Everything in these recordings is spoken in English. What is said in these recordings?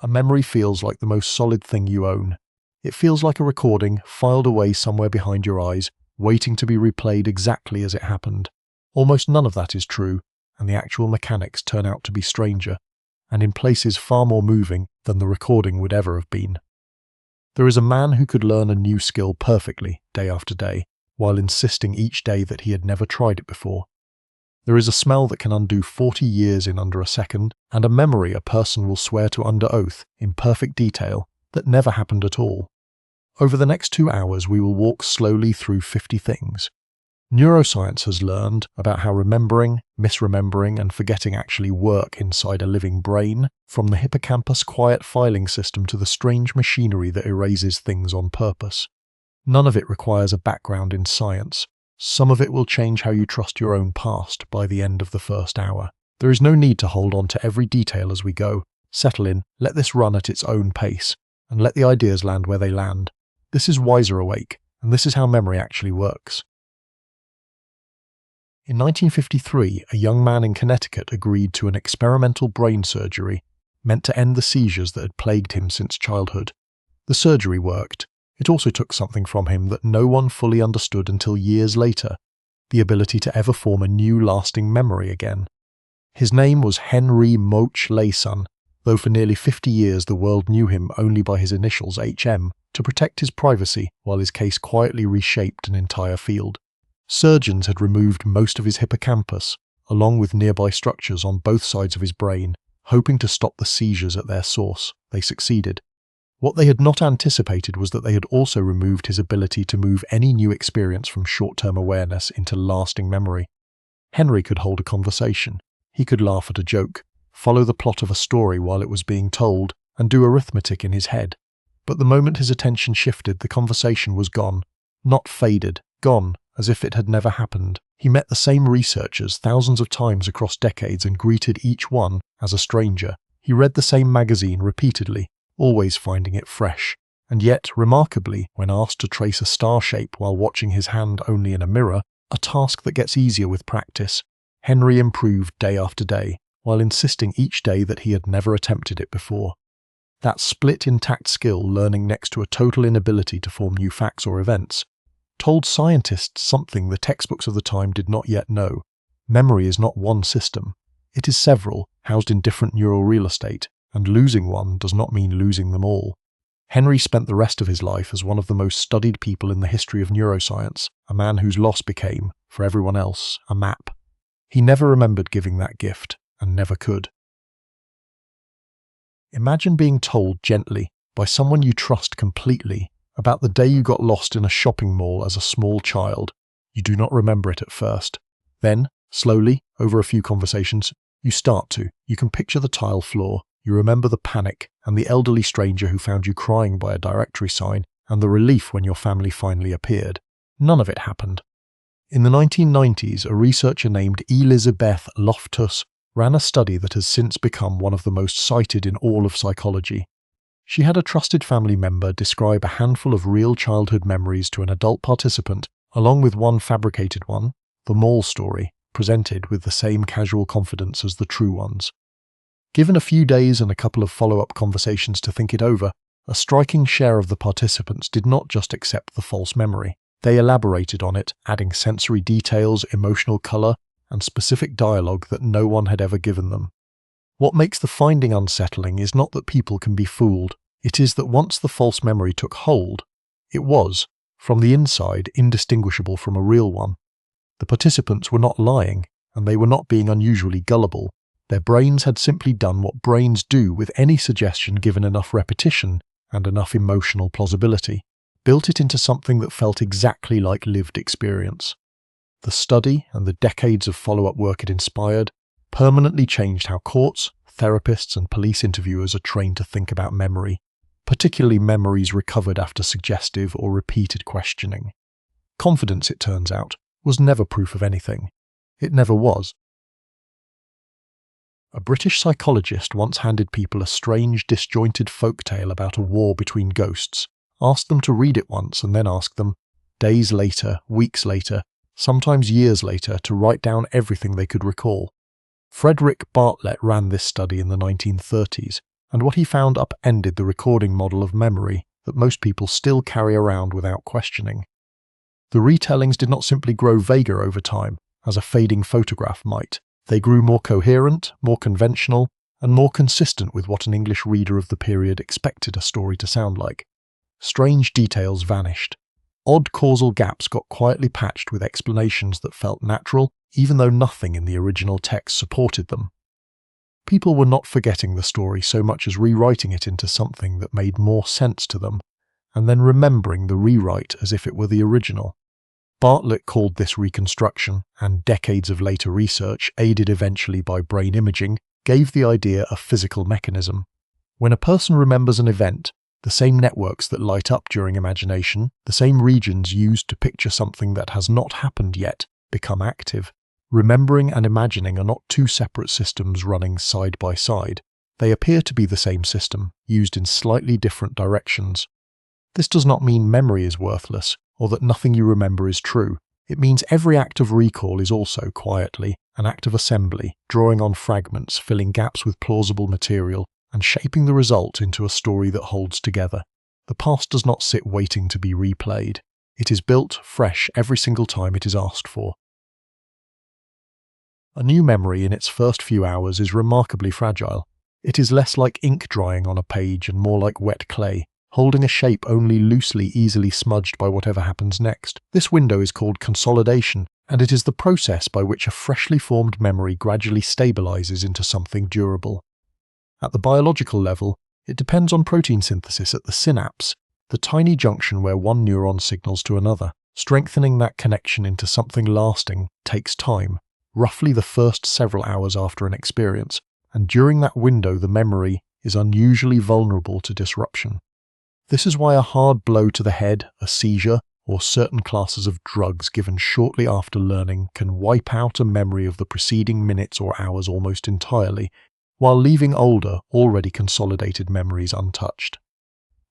A memory feels like the most solid thing you own. It feels like a recording filed away somewhere behind your eyes, waiting to be replayed exactly as it happened. Almost none of that is true, and the actual mechanics turn out to be stranger, and in places far more moving than the recording would ever have been. There is a man who could learn a new skill perfectly, day after day, while insisting each day that he had never tried it before. There is a smell that can undo 40 years in under a second, and a memory a person will swear to under oath, in perfect detail, that never happened at all. Over the next 2 hours we will walk slowly through 50 things. Neuroscience has learned about how remembering, misremembering and forgetting actually work inside a living brain, from the hippocampus quiet filing system to the strange machinery that erases things on purpose. None of it requires a background in science. Some of it will change how you trust your own past by the end of the first hour. There is no need to hold on to every detail as we go. Settle in, let this run at its own pace, and let the ideas land where they land. This is Wiser Awake, and this is how memory actually works. In 1953, a young man in Connecticut agreed to an experimental brain surgery meant to end the seizures that had plagued him since childhood. The surgery worked. It also took something from him that no one fully understood until years later, the ability to ever form a new lasting memory again. His name was Henry Moch Layson, though for nearly 50 years the world knew him only by his initials HM, to protect his privacy while his case quietly reshaped an entire field. Surgeons had removed most of his hippocampus, along with nearby structures on both sides of his brain, hoping to stop the seizures at their source. They succeeded. What they had not anticipated was that they had also removed his ability to move any new experience from short-term awareness into lasting memory. Henry could hold a conversation. He could laugh at a joke, follow the plot of a story while it was being told, and do arithmetic in his head. But the moment his attention shifted, the conversation was gone. Not faded, gone, as if it had never happened. He met the same researchers thousands of times across decades and greeted each one as a stranger. He read the same magazine repeatedly, always finding it fresh. And yet, remarkably, when asked to trace a star shape while watching his hand only in a mirror, a task that gets easier with practice, Henry improved day after day, while insisting each day that he had never attempted it before. That split intact skill, learning next to a total inability to form new facts or events, told scientists something the textbooks of the time did not yet know. Memory is not one system. It is several, housed in different neural real estate, and losing one does not mean losing them all. Henry spent the rest of his life as one of the most studied people in the history of neuroscience, a man whose loss became, for everyone else, a map. He never remembered giving that gift, and never could. Imagine being told gently, by someone you trust completely, about the day you got lost in a shopping mall as a small child. You do not remember it at first. Then, slowly, over a few conversations, you start to. You can picture the tile floor. You remember the panic and the elderly stranger who found you crying by a directory sign and the relief when your family finally appeared. None of it happened. In the 1990s, a researcher named Elizabeth Loftus ran a study that has since become one of the most cited in all of psychology. She had a trusted family member describe a handful of real childhood memories to an adult participant, along with one fabricated one, the mall story, presented with the same casual confidence as the true ones. Given a few days and a couple of follow-up conversations to think it over, a striking share of the participants did not just accept the false memory. They elaborated on it, adding sensory details, emotional color, and specific dialogue that no one had ever given them. What makes the finding unsettling is not that people can be fooled. It is that once the false memory took hold, it was, from the inside, indistinguishable from a real one. The participants were not lying, and they were not being unusually gullible. Their brains had simply done what brains do with any suggestion given enough repetition and enough emotional plausibility, built it into something that felt exactly like lived experience. The study and the decades of follow-up work it inspired permanently changed how courts, therapists, and police interviewers are trained to think about memory, particularly memories recovered after suggestive or repeated questioning. Confidence, it turns out, was never proof of anything. It never was. A British psychologist once handed people a strange, disjointed folktale about a war between ghosts, asked them to read it once and then asked them, days later, weeks later, sometimes years later, to write down everything they could recall. Frederick Bartlett ran this study in the 1930s, and what he found upended the recording model of memory that most people still carry around without questioning. The retellings did not simply grow vaguer over time, as a fading photograph might. They grew more coherent, more conventional, and more consistent with what an English reader of the period expected a story to sound like. Strange details vanished. Odd causal gaps got quietly patched with explanations that felt natural, even though nothing in the original text supported them. People were not forgetting the story so much as rewriting it into something that made more sense to them, and then remembering the rewrite as if it were the original. Bartlett called this reconstruction, and decades of later research, aided eventually by brain imaging, gave the idea a physical mechanism. When a person remembers an event, the same networks that light up during imagination, the same regions used to picture something that has not happened yet, become active. Remembering and imagining are not two separate systems running side by side. They appear to be the same system, used in slightly different directions. This does not mean memory is worthless, or that nothing you remember is true. It means every act of recall is also, quietly, an act of assembly, drawing on fragments, filling gaps with plausible material, and shaping the result into a story that holds together. The past does not sit waiting to be replayed. It is built fresh every single time it is asked for. A new memory in its first few hours is remarkably fragile. It is less like ink drying on a page and more like wet clay, holding a shape only loosely, easily smudged by whatever happens next. This window is called consolidation, and it is the process by which a freshly formed memory gradually stabilizes into something durable. At the biological level, it depends on protein synthesis at the synapse, the tiny junction where one neuron signals to another. Strengthening that connection into something lasting takes time, roughly the first several hours after an experience, and during that window the memory is unusually vulnerable to disruption. This is why a hard blow to the head, a seizure, or certain classes of drugs given shortly after learning can wipe out a memory of the preceding minutes or hours almost entirely, while leaving older, already consolidated memories untouched.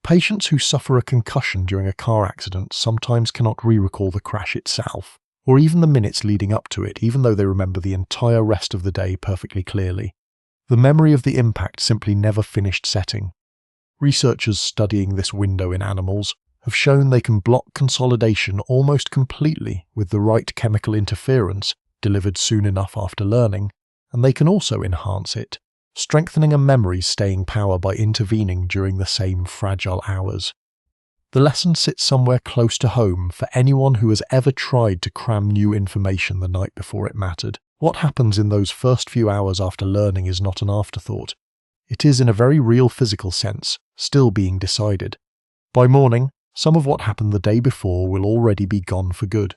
Patients who suffer a concussion during a car accident sometimes cannot re-recall the crash itself, or even the minutes leading up to it, even though they remember the entire rest of the day perfectly clearly. The memory of the impact simply never finished setting. Researchers studying this window in animals have shown they can block consolidation almost completely with the right chemical interference delivered soon enough after learning, and they can also enhance it, strengthening a memory's staying power by intervening during the same fragile hours. The lesson sits somewhere close to home for anyone who has ever tried to cram new information the night before it mattered. What happens in those first few hours after learning is not an afterthought. It is, in a very real physical sense, still being decided. By morning, some of what happened the day before will already be gone for good.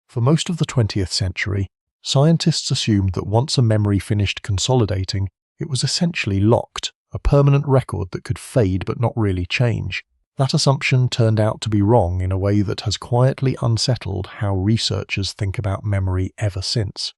For most of the 20th century, scientists assumed that once a memory finished consolidating, it was essentially locked, a permanent record that could fade but not really change. That assumption turned out to be wrong in a way that has quietly unsettled how researchers think about memory ever since.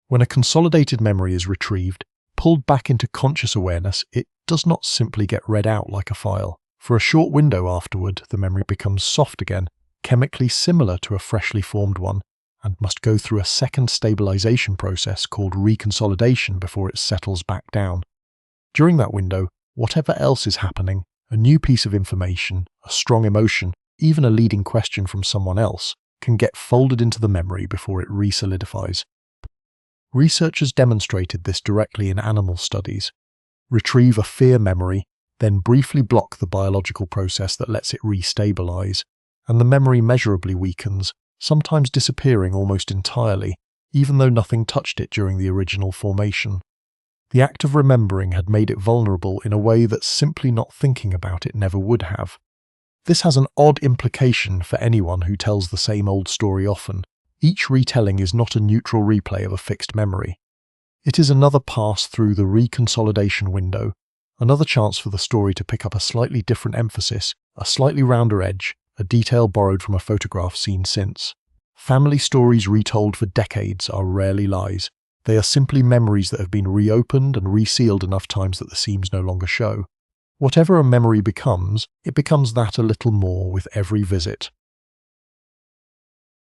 When a consolidated memory is retrieved, pulled back into conscious awareness, it does not simply get read out like a file. For a short window afterward, the memory becomes soft again, chemically similar to a freshly formed one, and must go through a second stabilization process called reconsolidation before it settles back down. During that window, whatever else is happening, a new piece of information, a strong emotion, even a leading question from someone else, can get folded into the memory before it re-solidifies. Researchers demonstrated this directly in animal studies. Retrieve a fear memory, then briefly block the biological process that lets it re-stabilize, and the memory measurably weakens, sometimes disappearing almost entirely, even though nothing touched it during the original formation. The act of remembering had made it vulnerable in a way that simply not thinking about it never would have. This has an odd implication for anyone who tells the same old story often. Each retelling is not a neutral replay of a fixed memory. It is another pass through the reconsolidation window, another chance for the story to pick up a slightly different emphasis, a slightly rounder edge, a detail borrowed from a photograph seen since. Family stories retold for decades are rarely lies. They are simply memories that have been reopened and resealed enough times that the seams no longer show. Whatever a memory becomes, it becomes that a little more with every visit.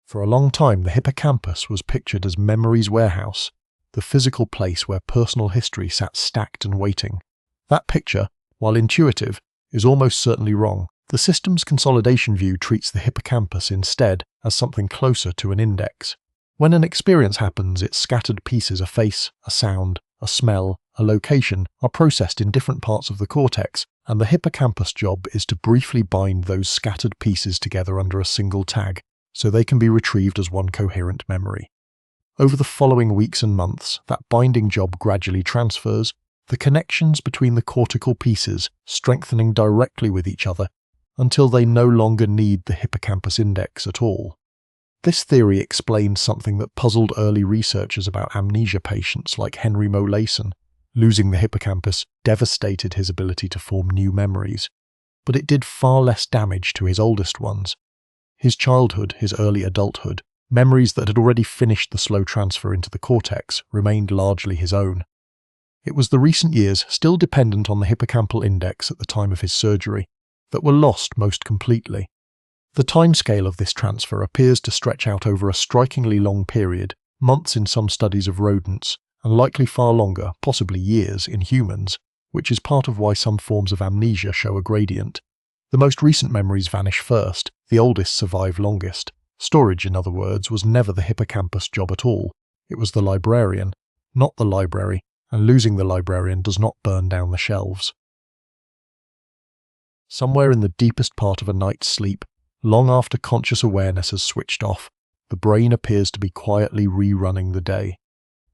For a long time, the hippocampus was pictured as memory's warehouse. the physical place where personal history sat stacked and waiting. That picture, while intuitive, is almost certainly wrong. The systems consolidation view treats the hippocampus instead as something closer to an index. When an experience happens, its scattered pieces, a face, a sound, a smell, a location, are processed in different parts of the cortex, and the hippocampus' job is to briefly bind those scattered pieces together under a single tag, so they can be retrieved as one coherent memory. Over the following weeks and months, that binding job gradually transfers, the connections between the cortical pieces strengthening directly with each other until they no longer need the hippocampus index at all. This theory explains something that puzzled early researchers about amnesia patients like Henry Molaison. Losing the hippocampus devastated his ability to form new memories, but it did far less damage to his oldest ones. His childhood, his early adulthood, memories that had already finished the slow transfer into the cortex, remained largely his own. It was the recent years, still dependent on the hippocampal index at the time of his surgery, that were lost most completely. The timescale of this transfer appears to stretch out over a strikingly long period, months in some studies of rodents, and likely far longer, possibly years, in humans, which is part of why some forms of amnesia show a gradient. The most recent memories vanish first, the oldest survive longest. Storage, in other words, was never the hippocampus' job at all. It was the librarian, not the library, and losing the librarian does not burn down the shelves. Somewhere in the deepest part of a night's sleep, long after conscious awareness has switched off, the brain appears to be quietly rerunning the day.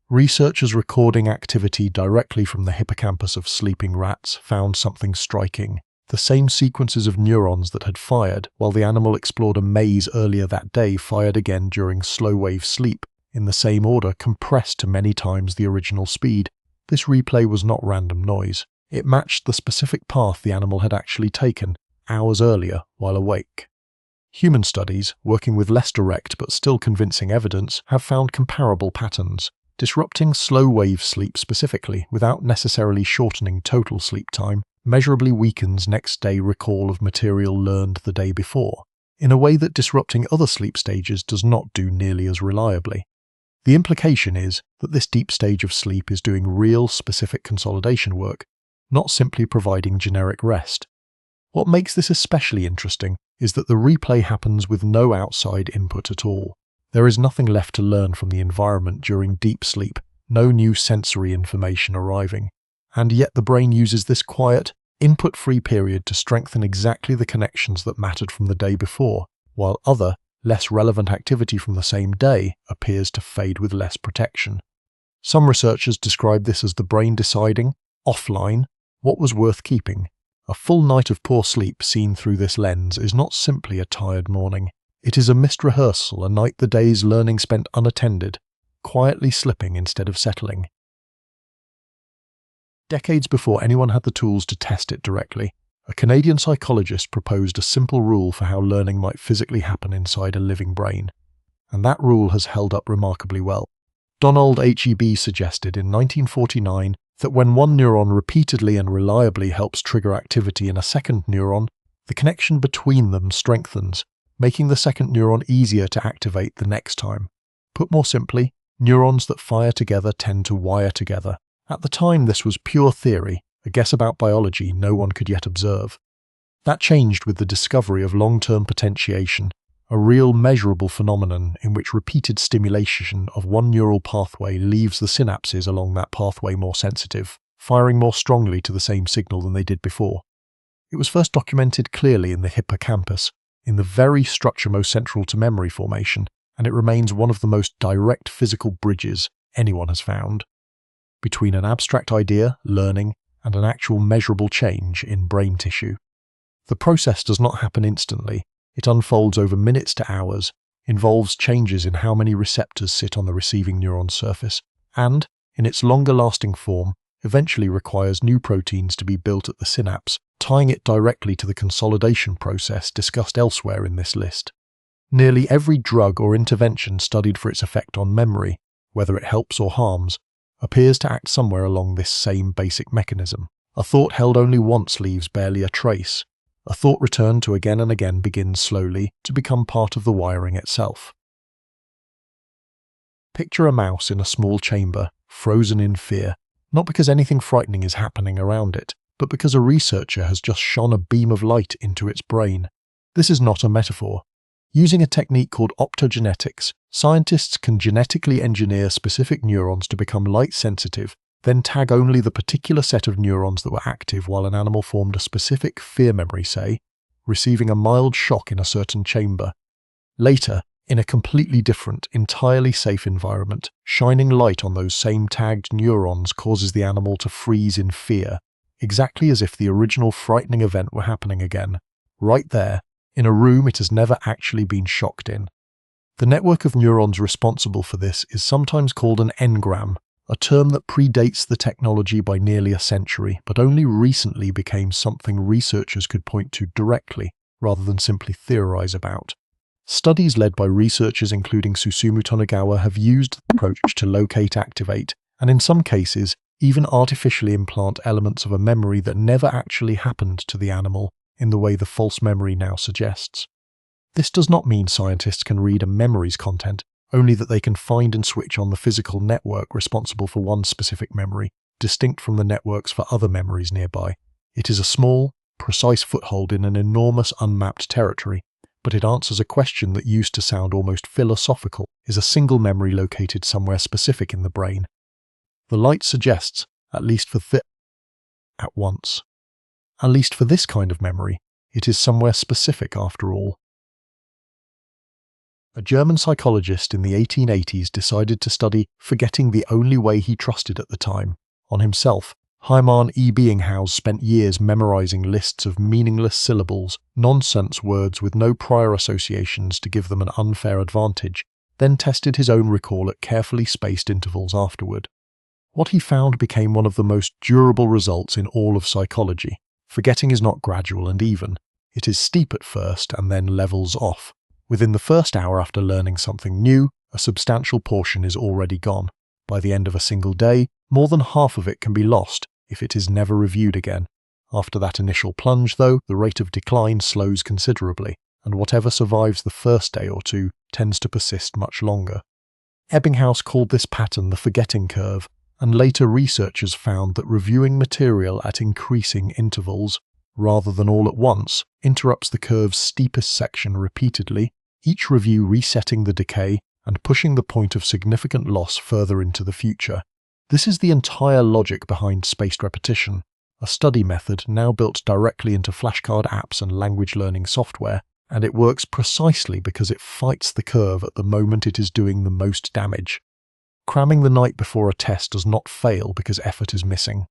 Researchers recording activity directly from the hippocampus of sleeping rats found something striking. The same sequences of neurons that had fired while the animal explored a maze earlier that day fired again during slow-wave sleep, in the same order, compressed to many times the original speed. This replay was not random noise. It matched the specific path the animal had actually taken, hours earlier, while awake. Human studies, working with less direct but still convincing evidence, have found comparable patterns. Disrupting slow-wave sleep specifically, without necessarily shortening total sleep time, measurably weakens next-day recall of material learned the day before, in a way that disrupting other sleep stages does not do nearly as reliably. The implication is that this deep stage of sleep is doing real, specific consolidation work, not simply providing generic rest. What makes this especially interesting is that the replay happens with no outside input at all. There is nothing left to learn from the environment during deep sleep, no new sensory information arriving. And yet the brain uses this quiet, input-free period to strengthen exactly the connections that mattered from the day before, while other, less relevant activity from the same day appears to fade with less protection. Some researchers describe this as the brain deciding, offline, what was worth keeping. A full night of poor sleep seen through this lens is not simply a tired morning. It is a missed rehearsal, a night the day's learning spent unattended, quietly slipping instead of settling. Decades before anyone had the tools to test it directly, a Canadian psychologist proposed a simple rule for how learning might physically happen inside a living brain, and that rule has held up remarkably well. Donald Hebb suggested in 1949 that when one neuron repeatedly and reliably helps trigger activity in a second neuron, the connection between them strengthens, making the second neuron easier to activate the next time. Put more simply, neurons that fire together tend to wire together. At the time, this was pure theory, a guess about biology no one could yet observe. That changed with the discovery of long-term potentiation, a real measurable phenomenon in which repeated stimulation of one neural pathway leaves the synapses along that pathway more sensitive, firing more strongly to the same signal than they did before. It was first documented clearly in the hippocampus, in the very structure most central to memory formation, and it remains one of the most direct physical bridges anyone has found between an abstract idea, learning, and an actual measurable change in brain tissue. The process does not happen instantly. It unfolds over minutes to hours, involves changes in how many receptors sit on the receiving neuron's surface, and, in its longer-lasting form, eventually requires new proteins to be built at the synapse, tying it directly to the consolidation process discussed elsewhere in this list. Nearly every drug or intervention studied for its effect on memory, whether it helps or harms, appears to act somewhere along this same basic mechanism. A thought held only once leaves barely a trace. A thought returned to again and again begins slowly to become part of the wiring itself. Picture a mouse in a small chamber, frozen in fear, not because anything frightening is happening around it, but because a researcher has just shone a beam of light into its brain. This is not a metaphor. Using a technique called optogenetics, scientists can genetically engineer specific neurons to become light-sensitive, then tag only the particular set of neurons that were active while an animal formed a specific fear memory, say, receiving a mild shock in a certain chamber. Later, in a completely different, entirely safe environment, shining light on those same tagged neurons causes the animal to freeze in fear, exactly as if the original frightening event were happening again, right there, in a room it has never actually been shocked in. The network of neurons responsible for this is sometimes called an engram, a term that predates the technology by nearly a century, but only recently became something researchers could point to directly, rather than simply theorize about. Studies led by researchers including Susumu Tonegawa have used the approach to locate, activate, and in some cases, even artificially implant elements of a memory that never actually happened to the animal in the way the false memory now suggests. This does not mean scientists can read a memory's content, only that they can find and switch on the physical network responsible for one specific memory, distinct from the networks for other memories nearby. It is a small, precise foothold in an enormous unmapped territory, but it answers a question that used to sound almost philosophical. Is a single memory located somewhere specific in the brain? The light suggests, at least for this kind of memory, it is somewhere specific after all. A German psychologist in the 1880s decided to study forgetting the only way he trusted at the time, on himself. Hyman E. Beinghaus spent years memorizing lists of meaningless syllables, nonsense words with no prior associations to give them an unfair advantage, then tested his own recall at carefully spaced intervals afterward. What he found became one of the most durable results in all of psychology. Forgetting is not gradual and even. It is steep at first and then levels off. Within the first hour after learning something new, a substantial portion is already gone. By the end of a single day, more than half of it can be lost if it is never reviewed again. After that initial plunge, though, the rate of decline slows considerably, and whatever survives the first day or two tends to persist much longer. Ebbinghaus called this pattern the forgetting curve, and later researchers found that reviewing material at increasing intervals, rather than all at once, interrupts the curve's steepest section repeatedly, each review resetting the decay and pushing the point of significant loss further into the future. This is the entire logic behind spaced repetition, a study method now built directly into flashcard apps and language learning software, and it works precisely because it fights the curve at the moment it is doing the most damage. Cramming the night before a test does not fail because effort is missing.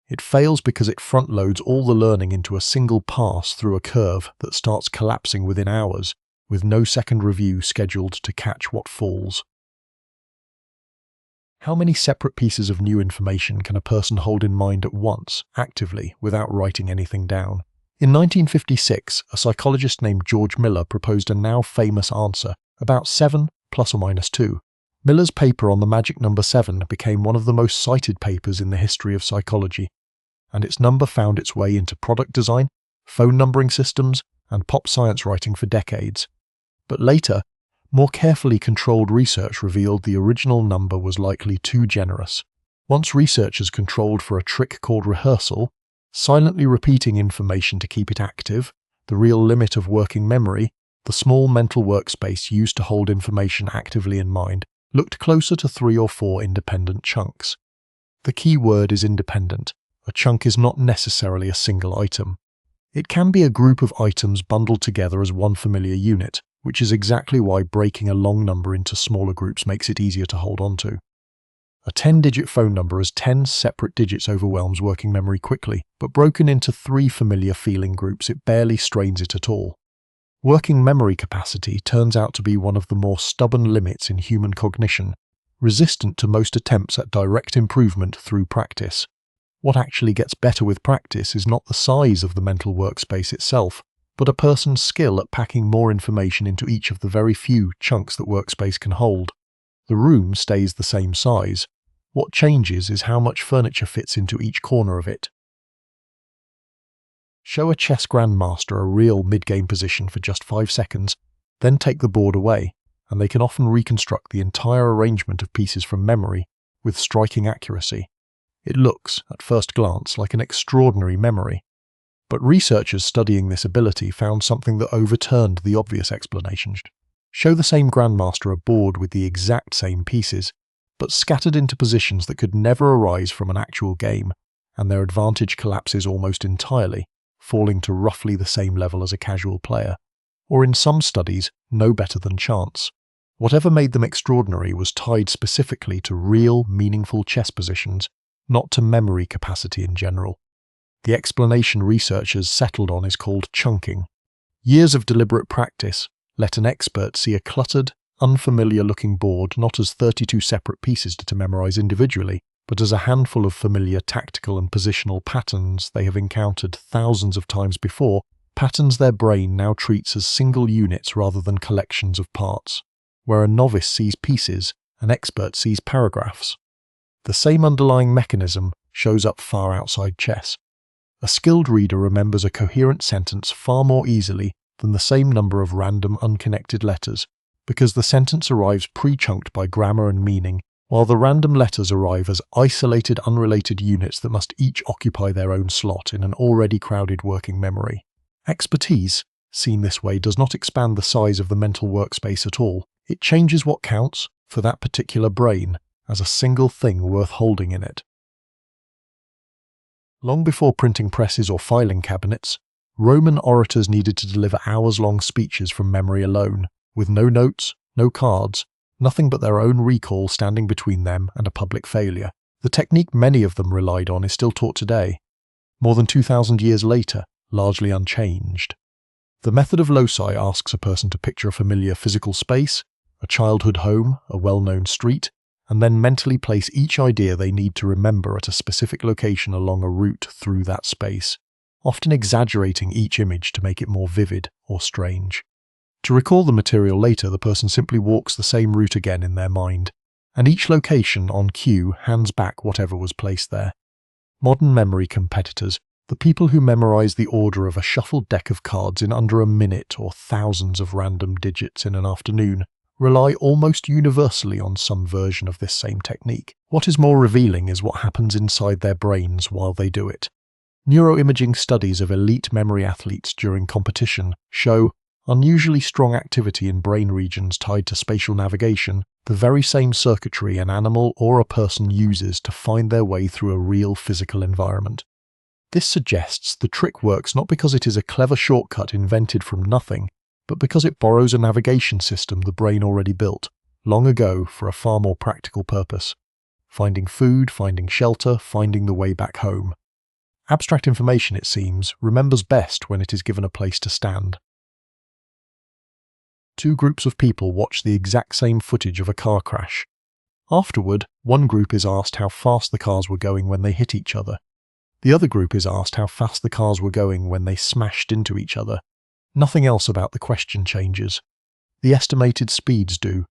It fails because it front-loads all the learning into a single pass through a curve that starts collapsing within hours, with no second review scheduled to catch what falls. How many separate pieces of new information can a person hold in mind at once, actively, without writing anything down? In 1956, a psychologist named George Miller proposed a now famous answer, about 7 plus or minus 2. Miller's paper on the magic number 7 became one of the most cited papers in the history of psychology, and its number found its way into product design, phone numbering systems, and pop science writing for decades. But later, more carefully controlled research revealed the original number was likely too generous. Once researchers controlled for a trick called rehearsal, silently repeating information to keep it active, the real limit of working memory, the small mental workspace used to hold information actively in mind, looked closer to 3 or 4 independent chunks. The key word is independent. A chunk is not necessarily a single item. It can be a group of items bundled together as one familiar unit, which is exactly why breaking a long number into smaller groups makes it easier to hold on to. A 10-digit phone number as 10 separate digits overwhelms working memory quickly, but broken into 3 familiar feeling groups it barely strains it at all. Working memory capacity turns out to be one of the more stubborn limits in human cognition, resistant to most attempts at direct improvement through practice. What actually gets better with practice is not the size of the mental workspace itself, but a person's skill at packing more information into each of the very few chunks that workspace can hold. The room stays the same size. What changes is how much furniture fits into each corner of it. Show a chess grandmaster a real mid-game position for just 5 seconds, then take the board away, and they can often reconstruct the entire arrangement of pieces from memory, with striking accuracy. It looks, at first glance, like an extraordinary memory. But researchers studying this ability found something that overturned the obvious explanations. Show the same grandmaster a board with the exact same pieces, but scattered into positions that could never arise from an actual game, and their advantage collapses almost entirely, falling to roughly the same level as a casual player, or in some studies, no better than chance. Whatever made them extraordinary was tied specifically to real, meaningful chess positions, not to memory capacity in general. The explanation researchers settled on is called chunking. Years of deliberate practice let an expert see a cluttered, unfamiliar-looking board not as 32 separate pieces to memorize individually, but as a handful of familiar tactical and positional patterns they have encountered thousands of times before, patterns their brain now treats as single units rather than collections of parts. Where a novice sees pieces, an expert sees paragraphs. The same underlying mechanism shows up far outside chess. A skilled reader remembers a coherent sentence far more easily than the same number of random unconnected letters, because the sentence arrives pre-chunked by grammar and meaning, while the random letters arrive as isolated unrelated units that must each occupy their own slot in an already crowded working memory. Expertise, seen this way, does not expand the size of the mental workspace at all. It changes what counts, for that particular brain, as a single thing worth holding in it. Long before printing presses or filing cabinets, Roman orators needed to deliver hours-long speeches from memory alone, with no notes, no cards, nothing but their own recall standing between them and a public failure. The technique many of them relied on is still taught today, more than 2,000 years later, largely unchanged. The method of loci asks a person to picture a familiar physical space, a childhood home, a well-known street, and then mentally place each idea they need to remember at a specific location along a route through that space, often exaggerating each image to make it more vivid or strange. To recall the material later, the person simply walks the same route again in their mind, and each location on cue hands back whatever was placed there. Modern memory competitors, the people who memorize the order of a shuffled deck of cards in under a minute or thousands of random digits in an afternoon, rely almost universally on some version of this same technique. What is more revealing is what happens inside their brains while they do it. Neuroimaging studies of elite memory athletes during competition show unusually strong activity in brain regions tied to spatial navigation, the very same circuitry an animal or a person uses to find their way through a real physical environment. This suggests the trick works not because it is a clever shortcut invented from nothing, but because it borrows a navigation system the brain already built, long ago for a far more practical purpose: finding food, finding shelter, finding the way back home. Abstract information, it seems, remembers best when it is given a place to stand. Two groups of people watch the exact same footage of a car crash. Afterward, one group is asked how fast the cars were going when they hit each other. The other group is asked how fast the cars were going when they smashed into each other. Nothing else about the question changes. The estimated speeds do.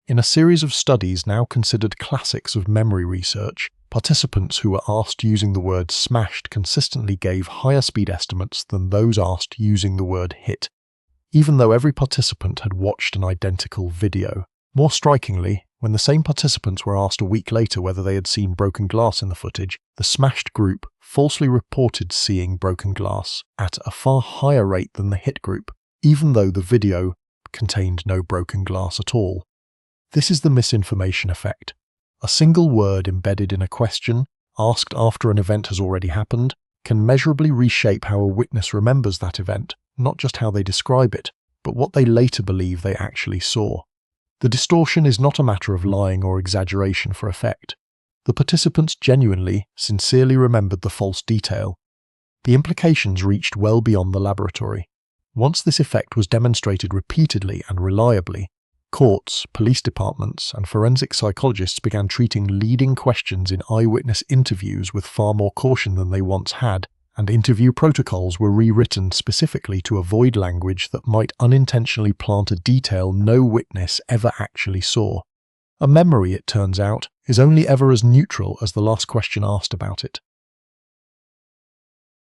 In a series of studies now considered classics of memory research, participants who were asked using the word smashed consistently gave higher speed estimates than those asked using the word hit, even though every participant had watched an identical video. More strikingly, when the same participants were asked a week later whether they had seen broken glass in the footage, the smashed group falsely reported seeing broken glass at a far higher rate than the hit group, even though the video contained no broken glass at all. This is the misinformation effect. A single word embedded in a question, asked after an event has already happened, can measurably reshape how a witness remembers that event, not just how they describe it, but what they later believe they actually saw. The distortion is not a matter of lying or exaggeration for effect. The participants genuinely, sincerely remembered the false detail. The implications reached well beyond the laboratory. Once this effect was demonstrated repeatedly and reliably, courts, police departments, and forensic psychologists began treating leading questions in eyewitness interviews with far more caution than they once had, and interview protocols were rewritten specifically to avoid language that might unintentionally plant a detail no witness ever actually saw. A memory, it turns out, is only ever as neutral as the last question asked about it.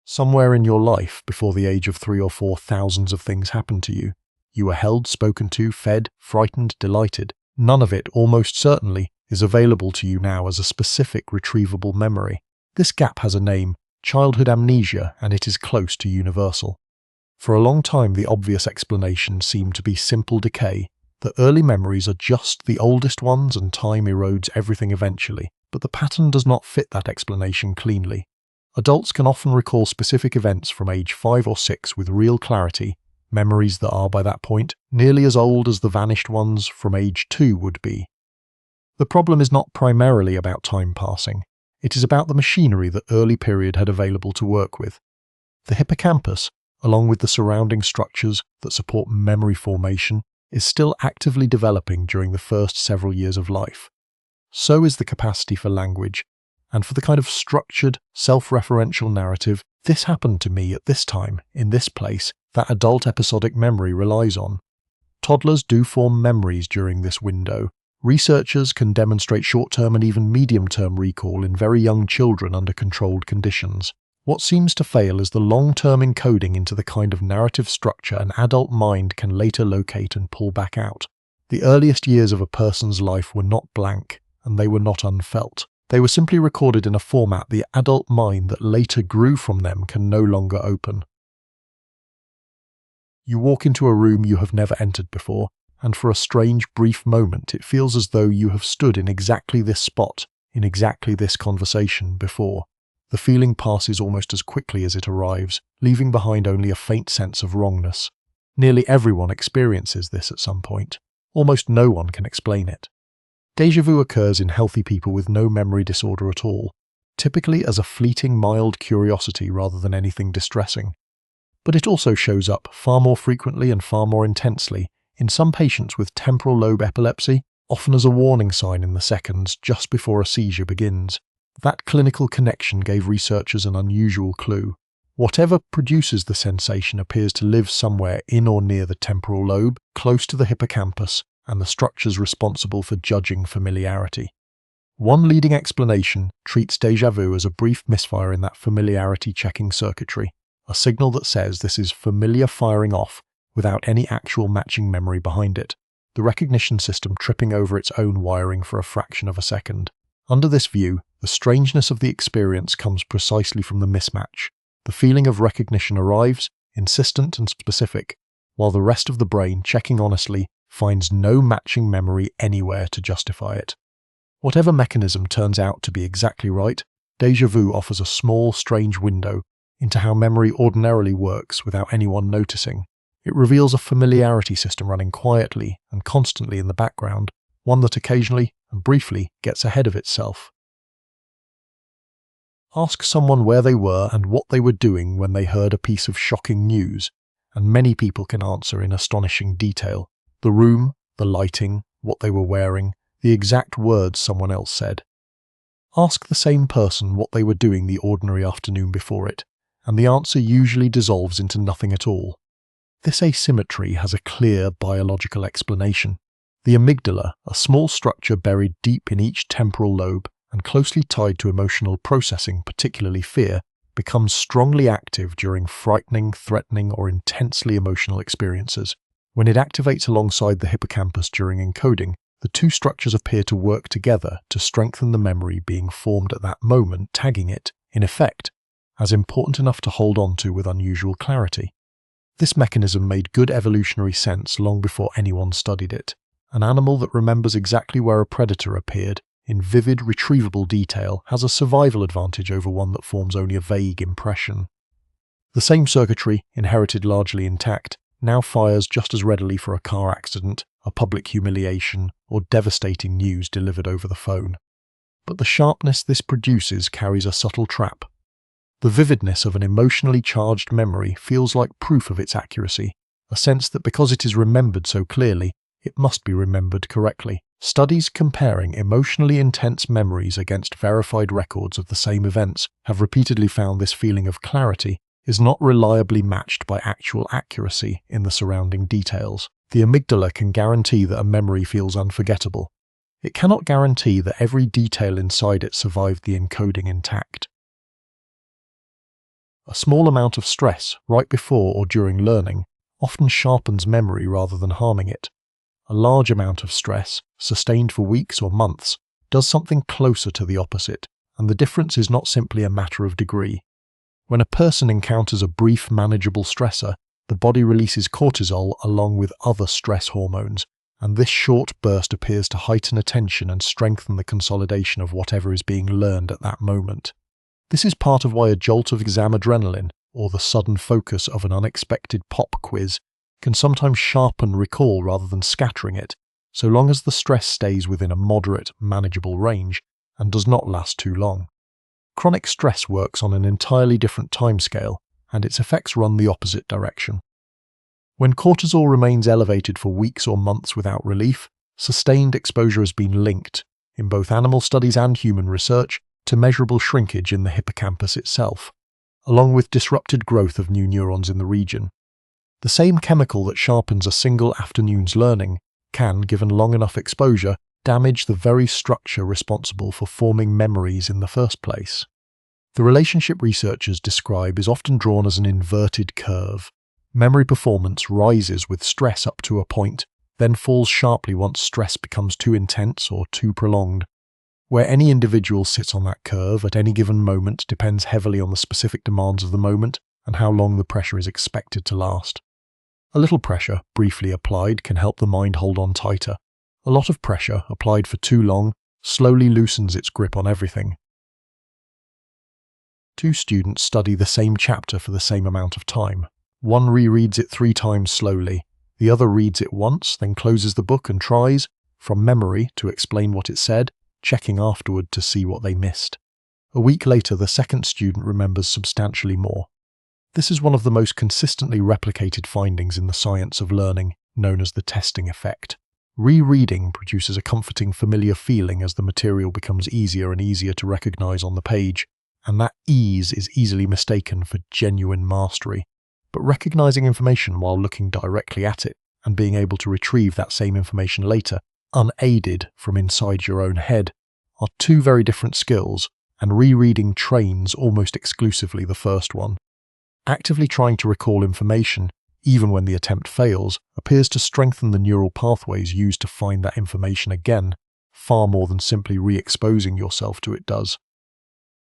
Somewhere in your life, before the age of 3 or 4, thousands of things happened to you. You were held, spoken to, fed, frightened, delighted. None of it, almost certainly, is available to you now as a specific retrievable memory. This gap has a name, childhood amnesia, and it is close to universal. For a long time, the obvious explanation seemed to be simple decay, that early memories are just the oldest ones and time erodes everything eventually, but the pattern does not fit that explanation cleanly. Adults can often recall specific events from age 5 or 6 with real clarity, memories that are by that point nearly as old as the vanished ones from age 2 would be. The problem is not primarily about time passing. It is about the machinery that early period had available to work with. The hippocampus, along with the surrounding structures that support memory formation, is still actively developing during the first several years of life. So is the capacity for language, and for the kind of structured, self-referential narrative, this happened to me at this time, in this place, that adult episodic memory relies on. Toddlers do form memories during this window. Researchers can demonstrate short-term and even medium-term recall in very young children under controlled conditions. What seems to fail is the long-term encoding into the kind of narrative structure an adult mind can later locate and pull back out. The earliest years of a person's life were not blank, and they were not unfelt. They were simply recorded in a format the adult mind that later grew from them can no longer open. You walk into a room you have never entered before, and for a strange, brief moment it feels as though you have stood in exactly this spot, in exactly this conversation before. The feeling passes almost as quickly as it arrives, leaving behind only a faint sense of wrongness. Nearly everyone experiences this at some point. Almost no one can explain it. Déjà vu occurs in healthy people with no memory disorder at all, typically as a fleeting mild curiosity rather than anything distressing. But it also shows up far more frequently and far more intensely in some patients with temporal lobe epilepsy, often as a warning sign in the seconds just before a seizure begins. That clinical connection gave researchers an unusual clue. Whatever produces the sensation appears to live somewhere in or near the temporal lobe, close to the hippocampus, and the structures responsible for judging familiarity. One leading explanation treats déjà vu as a brief misfire in that familiarity checking circuitry, a signal that says this is familiar firing off without any actual matching memory behind it, the recognition system tripping over its own wiring for a fraction of a second. Under this view, the strangeness of the experience comes precisely from the mismatch. The feeling of recognition arrives, insistent and specific, while the rest of the brain, checking honestly, finds no matching memory anywhere to justify it. Whatever mechanism turns out to be exactly right, déjà vu offers a small, strange window into how memory ordinarily works without anyone noticing. It reveals a familiarity system running quietly and constantly in the background, one that occasionally and briefly gets ahead of itself. Ask someone where they were and what they were doing when they heard a piece of shocking news, and many people can answer in astonishing detail. The room, the lighting, what they were wearing, the exact words someone else said. Ask the same person what they were doing the ordinary afternoon before it, and the answer usually dissolves into nothing at all. This asymmetry has a clear biological explanation. The amygdala, a small structure buried deep in each temporal lobe and closely tied to emotional processing, particularly fear, becomes strongly active during frightening, threatening, or intensely emotional experiences. When it activates alongside the hippocampus during encoding, the two structures appear to work together to strengthen the memory being formed at that moment, tagging it, in effect, as important enough to hold on to with unusual clarity. This mechanism made good evolutionary sense long before anyone studied it. An animal that remembers exactly where a predator appeared, in vivid, retrievable detail, has a survival advantage over one that forms only a vague impression. The same circuitry, inherited largely intact, now fires just as readily for a car accident, a public humiliation, or devastating news delivered over the phone. But the sharpness this produces carries a subtle trap. The vividness of an emotionally charged memory feels like proof of its accuracy, a sense that because it is remembered so clearly, it must be remembered correctly. Studies comparing emotionally intense memories against verified records of the same events have repeatedly found this feeling of clarity is not reliably matched by actual accuracy in the surrounding details. The amygdala can guarantee that a memory feels unforgettable. It cannot guarantee that every detail inside it survived the encoding intact. A small amount of stress, right before or during learning, often sharpens memory rather than harming it. A large amount of stress, sustained for weeks or months, does something closer to the opposite, and the difference is not simply a matter of degree. When a person encounters a brief manageable stressor, the body releases cortisol along with other stress hormones, and this short burst appears to heighten attention and strengthen the consolidation of whatever is being learned at that moment. This is part of why a jolt of exam adrenaline, or the sudden focus of an unexpected pop quiz, can sometimes sharpen recall rather than scattering it, so long as the stress stays within a moderate, manageable range and does not last too long. Chronic stress works on an entirely different timescale, and its effects run the opposite direction. When cortisol remains elevated for weeks or months without relief, sustained exposure has been linked, in both animal studies and human research, to measurable shrinkage in the hippocampus itself, along with disrupted growth of new neurons in the region. The same chemical that sharpens a single afternoon's learning can, given long enough exposure, damage the very structure responsible for forming memories in the first place. The relationship researchers describe is often drawn as an inverted curve. Memory performance rises with stress up to a point, then falls sharply once stress becomes too intense or too prolonged. Where any individual sits on that curve at any given moment depends heavily on the specific demands of the moment and how long the pressure is expected to last. A little pressure, briefly applied, can help the mind hold on tighter. A lot of pressure, applied for too long, slowly loosens its grip on everything. Two students study the same chapter for the same amount of time. One rereads it 3 times slowly. The other reads it once, then closes the book and tries, from memory, to explain what it said, checking afterward to see what they missed. A week later, the second student remembers substantially more. This is one of the most consistently replicated findings in the science of learning, known as the testing effect. Rereading produces a comforting, familiar feeling as the material becomes easier and easier to recognize on the page, and that ease is easily mistaken for genuine mastery. But recognizing information while looking directly at it, and being able to retrieve that same information later, unaided from inside your own head, are two very different skills, and rereading trains almost exclusively the first one. Actively trying to recall information, even when the attempt fails, appears to strengthen the neural pathways used to find that information again, far more than simply re-exposing yourself to it does.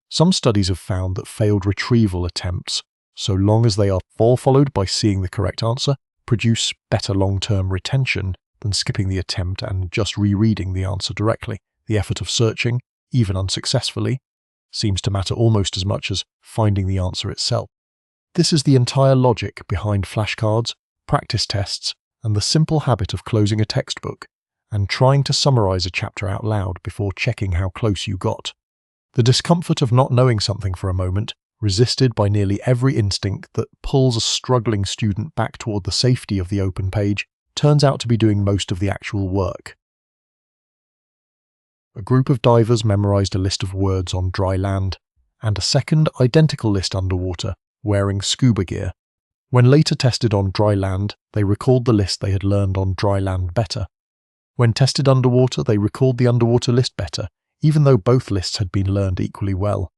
Some studies have found that failed retrieval attempts, so long as they are followed by seeing the correct answer, produce better long-term retention than skipping the attempt and just rereading the answer directly. The effort of searching, even unsuccessfully, seems to matter almost as much as finding the answer itself. This is the entire logic behind flashcards, practice tests, and the simple habit of closing a textbook and trying to summarize a chapter out loud before checking how close you got. The discomfort of not knowing something for a moment, resisted by nearly every instinct that pulls a struggling student back toward the safety of the open page, turns out to be doing most of the actual work. A group of divers memorized a list of words on dry land, and a second identical list underwater, wearing scuba gear. When later tested on dry land, they recalled the list they had learned on dry land better. When tested underwater, they recalled the underwater list better, even though both lists had been learned equally well.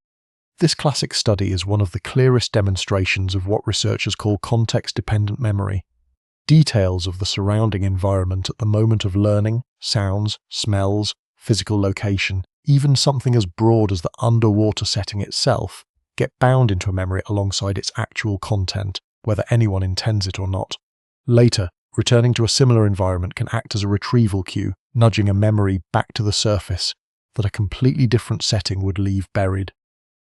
This classic study is one of the clearest demonstrations of what researchers call context-dependent memory. Details of the surrounding environment at the moment of learning, sounds, smells, physical location, even something as broad as the underwater setting itself, get bound into a memory alongside its actual content, whether anyone intends it or not. Later, returning to a similar environment can act as a retrieval cue, nudging a memory back to the surface that a completely different setting would leave buried.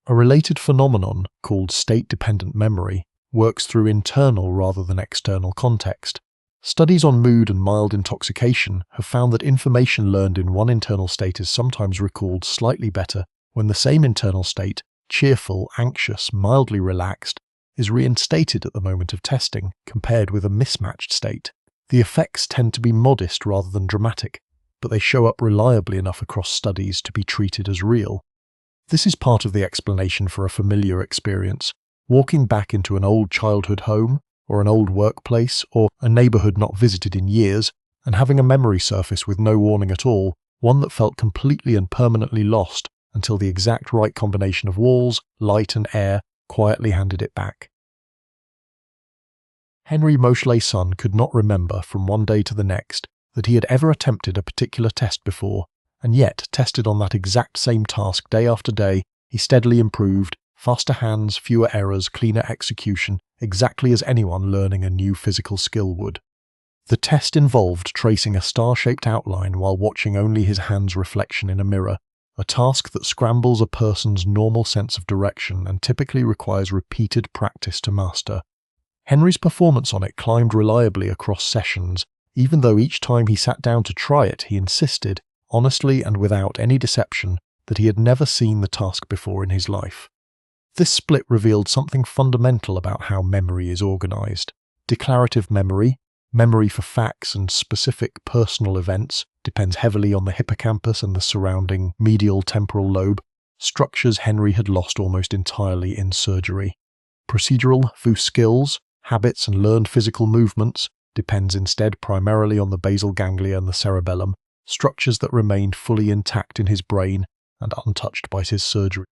A related phenomenon, called state-dependent memory, works through internal rather than external context. Studies on mood and mild intoxication have found that information learned in one internal state is sometimes recalled slightly better when the same internal state, cheerful, anxious, mildly relaxed, is reinstated at the moment of testing, compared with a mismatched state. The effects tend to be modest rather than dramatic, but they show up reliably enough across studies to be treated as real. This is part of the explanation for a familiar experience. Walking back into an old childhood home, or an old workplace, or a neighborhood not visited in years, and having a memory surface with no warning at all, one that felt completely and permanently lost until the exact right combination of walls, light and air quietly handed it back. Henry Moshley's son could not remember from one day to the next that he had ever attempted a particular test before, and yet, tested on that exact same task day after day, he steadily improved, faster hands, fewer errors, cleaner execution, exactly as anyone learning a new physical skill would. The test involved tracing a star-shaped outline while watching only his hand's reflection in a mirror, a task that scrambles a person's normal sense of direction and typically requires repeated practice to master. Henry's performance on it climbed reliably across sessions, even though each time he sat down to try it, he insisted, honestly and without any deception, that he had never seen the task before in his life. This split revealed something fundamental about how memory is organized. Declarative memory, memory for facts and specific personal events, depends heavily on the hippocampus and the surrounding medial temporal lobe, structures Henry had lost almost entirely in surgery. Procedural, through skills, habits and learned physical movements, depends instead primarily on the basal ganglia and the cerebellum, structures that remained fully intact in his brain and untouched by his surgery.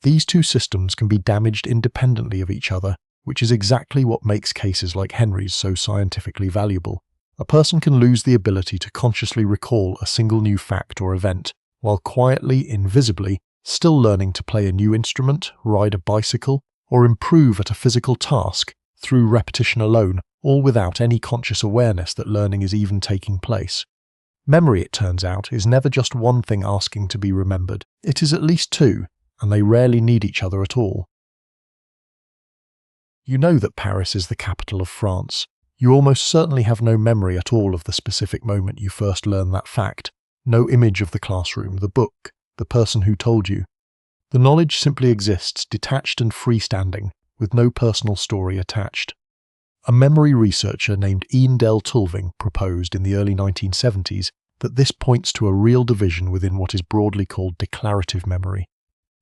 These two systems can be damaged independently of each other, which is exactly what makes cases like Henry's so scientifically valuable. A person can lose the ability to consciously recall a single new fact or event, while quietly, invisibly, still learning to play a new instrument, ride a bicycle, or improve at a physical task through repetition alone, all without any conscious awareness that learning is even taking place. Memory, it turns out, is never just one thing asking to be remembered. It is at least two, and they rarely need each other at all. You know that Paris is the capital of France. You almost certainly have no memory at all of the specific moment you first learned that fact, no image of the classroom, the book, the person who told you. The knowledge simply exists, detached and freestanding, with no personal story attached. A memory researcher named Ian Tulving proposed in the early 1970s that this points to a real division within what is broadly called declarative memory.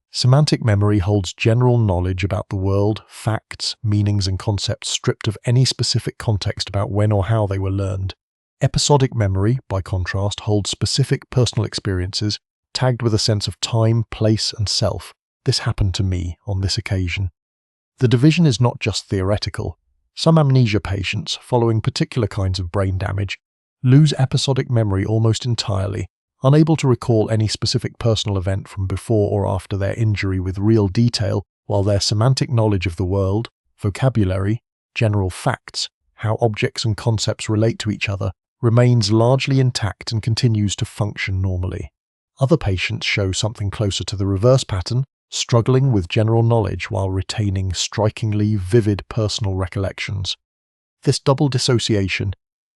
Semantic memory holds general knowledge about the world, facts, meanings and concepts stripped of any specific context about when or how they were learned. Episodic memory, by contrast, holds specific personal experiences, tagged with a sense of time, place and self. This happened to me on this occasion. The division is not just theoretical. Some amnesia patients, following particular kinds of brain damage, lose episodic memory almost entirely, unable to recall any specific personal event from before or after their injury with real detail, while their semantic knowledge of the world, vocabulary, general facts, how objects and concepts relate to each other, remains largely intact and continues to function normally. Other patients show something closer to the reverse pattern, struggling with general knowledge while retaining strikingly vivid personal recollections. This double dissociation,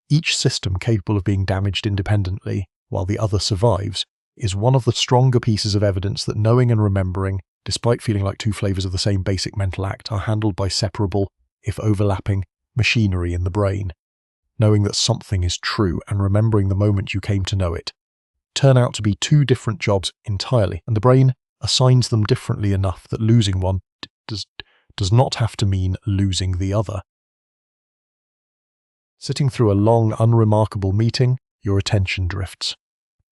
each system capable of being damaged independently, while the other survives, is one of the stronger pieces of evidence that knowing and remembering, despite feeling like two flavors of the same basic mental act, are handled by separable, if overlapping, machinery in the brain. Knowing that something is true and remembering the moment you came to know it turn out to be two different jobs entirely, and the brain assigns them differently enough that losing one does not have to mean losing the other. Sitting through a long, unremarkable meeting, your attention drifts.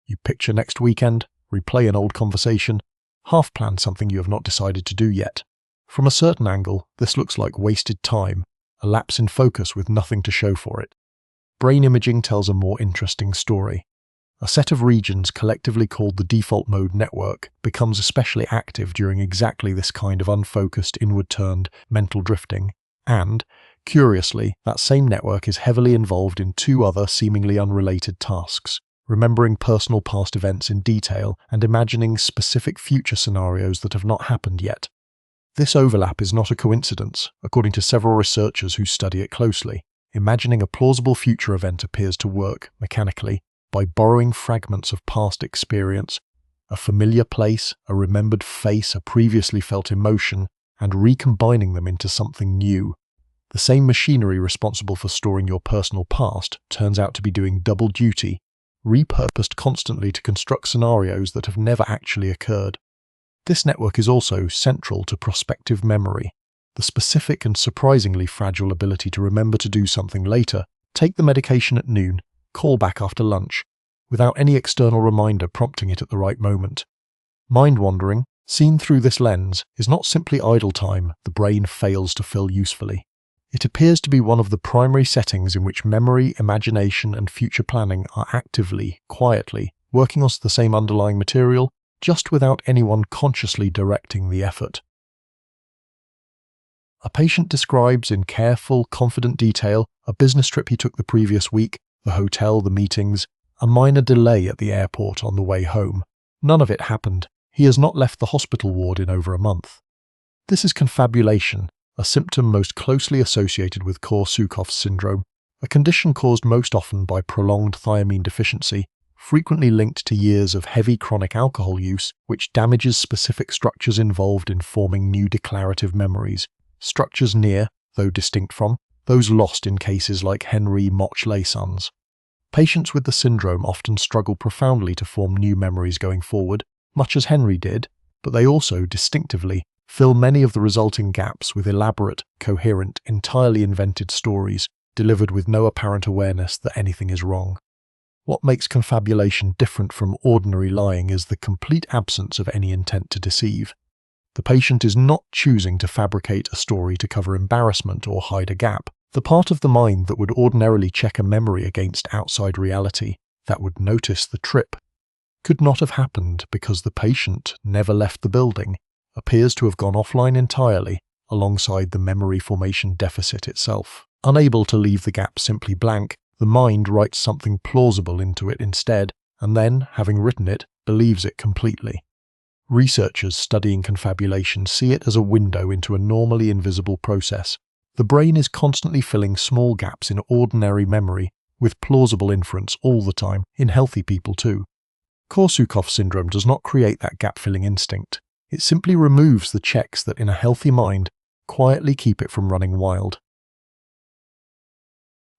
You picture next weekend, replay an old conversation, half-plan something you have not decided to do yet. From a certain angle, this looks like wasted time, a lapse in focus with nothing to show for it. Brain imaging tells a more interesting story. A set of regions collectively called the default mode network becomes especially active during exactly this kind of unfocused, inward-turned mental drifting, and, curiously, that same network is heavily involved in two other seemingly unrelated tasks: remembering personal past events in detail and imagining specific future scenarios that have not happened yet. This overlap is not a coincidence, according to several researchers who study it closely. Imagining a plausible future event appears to work, mechanically, by borrowing fragments of past experience, a familiar place, a remembered face, a previously felt emotion, and recombining them into something new. The same machinery responsible for storing your personal past turns out to be doing double duty, repurposed constantly to construct scenarios that have never actually occurred. This network is also central to prospective memory, the specific and surprisingly fragile ability to remember to do something later, take the medication at noon, call back after lunch, without any external reminder prompting it at the right moment. Mind-wandering, seen through this lens, is not simply idle time the brain fails to fill usefully. It appears to be one of the primary settings in which memory, imagination, and future planning are actively, quietly, working on the same underlying material, just without anyone consciously directing the effort. A patient describes in careful, confident detail a business trip he took the previous week, the hotel, the meetings, a minor delay at the airport on the way home. None of it happened. He has not left the hospital ward in over a month. This is confabulation, a symptom most closely associated with Korsakoff's syndrome, a condition caused most often by prolonged thiamine deficiency, frequently linked to years of heavy chronic alcohol use, which damages specific structures involved in forming new declarative memories, structures near, though distinct from, those lost in cases like Henry Moch-Leyson's. Patients with the syndrome often struggle profoundly to form new memories going forward, much as Henry did, but they also, distinctively, fill many of the resulting gaps with elaborate, coherent, entirely invented stories, delivered with no apparent awareness that anything is wrong. What makes confabulation different from ordinary lying is the complete absence of any intent to deceive. The patient is not choosing to fabricate a story to cover embarrassment or hide a gap. The part of the mind that would ordinarily check a memory against outside reality, that would notice the trip, could not have happened because the patient never left the building, appears to have gone offline entirely, alongside the memory formation deficit itself. Unable to leave the gap simply blank, the mind writes something plausible into it instead, and then, having written it, believes it completely. Researchers studying confabulation see it as a window into a normally invisible process. The brain is constantly filling small gaps in ordinary memory with plausible inference all the time, in healthy people too. Korsakoff syndrome does not create that gap-filling instinct. It simply removes the checks that in a healthy mind quietly keep it from running wild.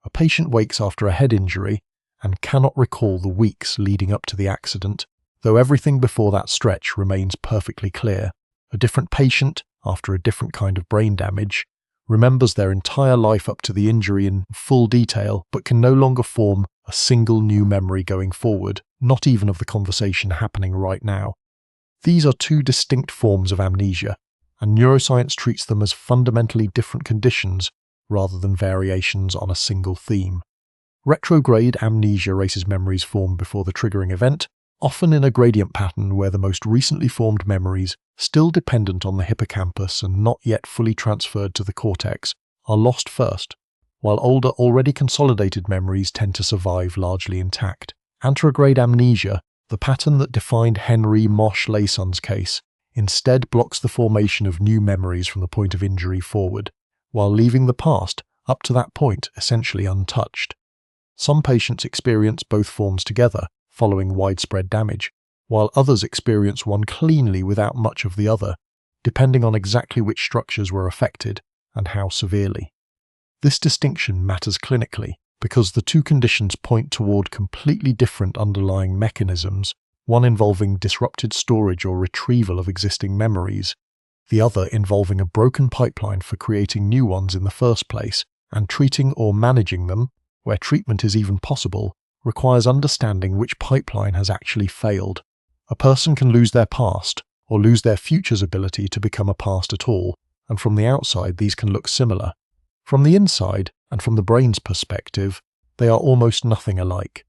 A patient wakes after a head injury and cannot recall the weeks leading up to the accident, though everything before that stretch remains perfectly clear. A different patient, after a different kind of brain damage, remembers their entire life up to the injury in full detail, but can no longer form a single new memory going forward, not even of the conversation happening right now. These are two distinct forms of amnesia, and neuroscience treats them as fundamentally different conditions rather than variations on a single theme. Retrograde amnesia races memories formed before the triggering event, often in a gradient pattern where the most recently formed memories, still dependent on the hippocampus and not yet fully transferred to the cortex, are lost first, while older, already consolidated memories tend to survive largely intact. Anterograde amnesia, the pattern that defined Henry Moch-Leyson's case, instead blocks the formation of new memories from the point of injury forward, while leaving the past, up to that point, essentially untouched. Some patients experience both forms together, following widespread damage, while others experience one cleanly without much of the other, depending on exactly which structures were affected and how severely. This distinction matters clinically because the two conditions point toward completely different underlying mechanisms, one involving disrupted storage or retrieval of existing memories, the other involving a broken pipeline for creating new ones in the first place, and treating or managing them, where treatment is even possible, requires understanding which pipeline has actually failed. A person can lose their past, or lose their future's ability to become a past at all, and from the outside these can look similar. From the inside, and from the brain's perspective, they are almost nothing alike.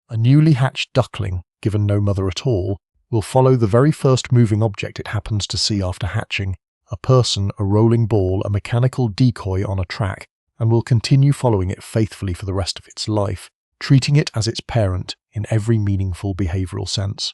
A newly hatched duckling, given no mother at all, will follow the very first moving object it happens to see after hatching, a person, a rolling ball, a mechanical decoy on a track, and will continue following it faithfully for the rest of its life, treating it as its parent in every meaningful behavioral sense.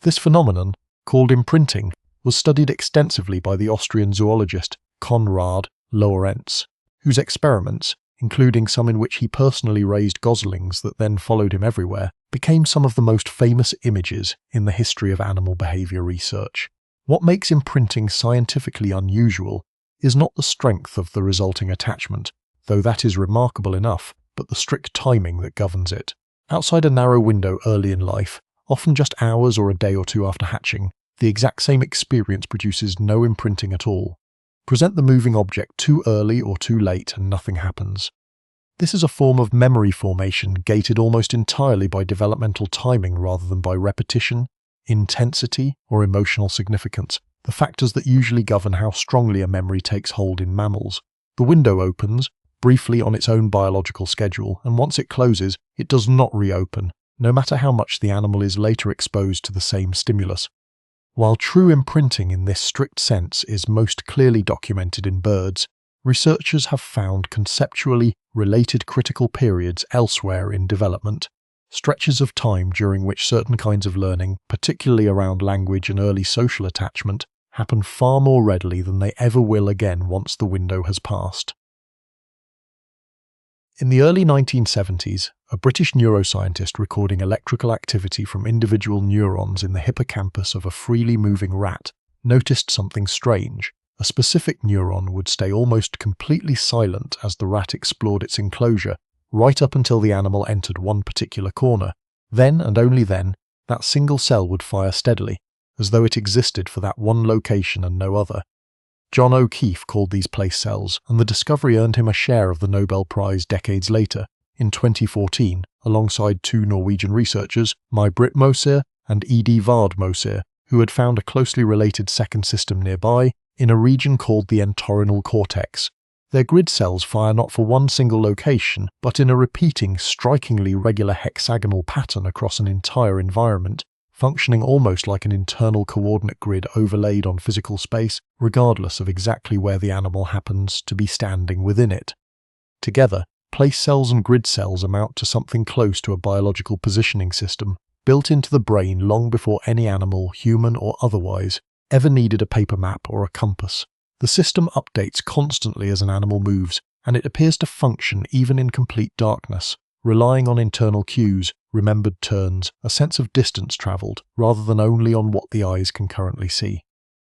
This phenomenon, called imprinting, was studied extensively by the Austrian zoologist Konrad Lorenz, whose experiments, including some in which he personally raised goslings that then followed him everywhere, became some of the most famous images in the history of animal behavior research. What makes imprinting scientifically unusual is not the strength of the resulting attachment, though that is remarkable enough, but the strict timing that governs it. Outside a narrow window early in life, often just hours or a day or two after hatching, the exact same experience produces no imprinting at all. Present the moving object too early or too late and nothing happens. This is a form of memory formation gated almost entirely by developmental timing rather than by repetition, intensity, or emotional significance, the factors that usually govern how strongly a memory takes hold in mammals. The window opens, briefly on its own biological schedule, and once it closes, it does not reopen, no matter how much the animal is later exposed to the same stimulus. While true imprinting in this strict sense is most clearly documented in birds, researchers have found conceptually related critical periods elsewhere in development, stretches of time during which certain kinds of learning, particularly around language and early social attachment, happen far more readily than they ever will again once the window has passed. In the early 1970s, a British neuroscientist recording electrical activity from individual neurons in the hippocampus of a freely moving rat noticed something strange. A specific neuron would stay almost completely silent as the rat explored its enclosure, right up until the animal entered one particular corner. Then, and only then, that single cell would fire steadily, as though it existed for that one location and no other. John O'Keefe called these place cells, and the discovery earned him a share of the Nobel Prize decades later, in 2014, alongside two Norwegian researchers, May-Britt Moser and Edie Vard Moser, who had found a closely related second system nearby, in a region called the entorhinal cortex. Their grid cells fire not for one single location, but in a repeating, strikingly regular hexagonal pattern across an entire environment, functioning almost like an internal coordinate grid overlaid on physical space, regardless of exactly where the animal happens to be standing within it. Together, place cells and grid cells amount to something close to a biological positioning system, built into the brain long before any animal, human or otherwise, ever needed a paper map or a compass. The system updates constantly as an animal moves, and it appears to function even in complete darkness, relying on internal cues, remembered turns, a sense of distance travelled, rather than only on what the eyes can currently see.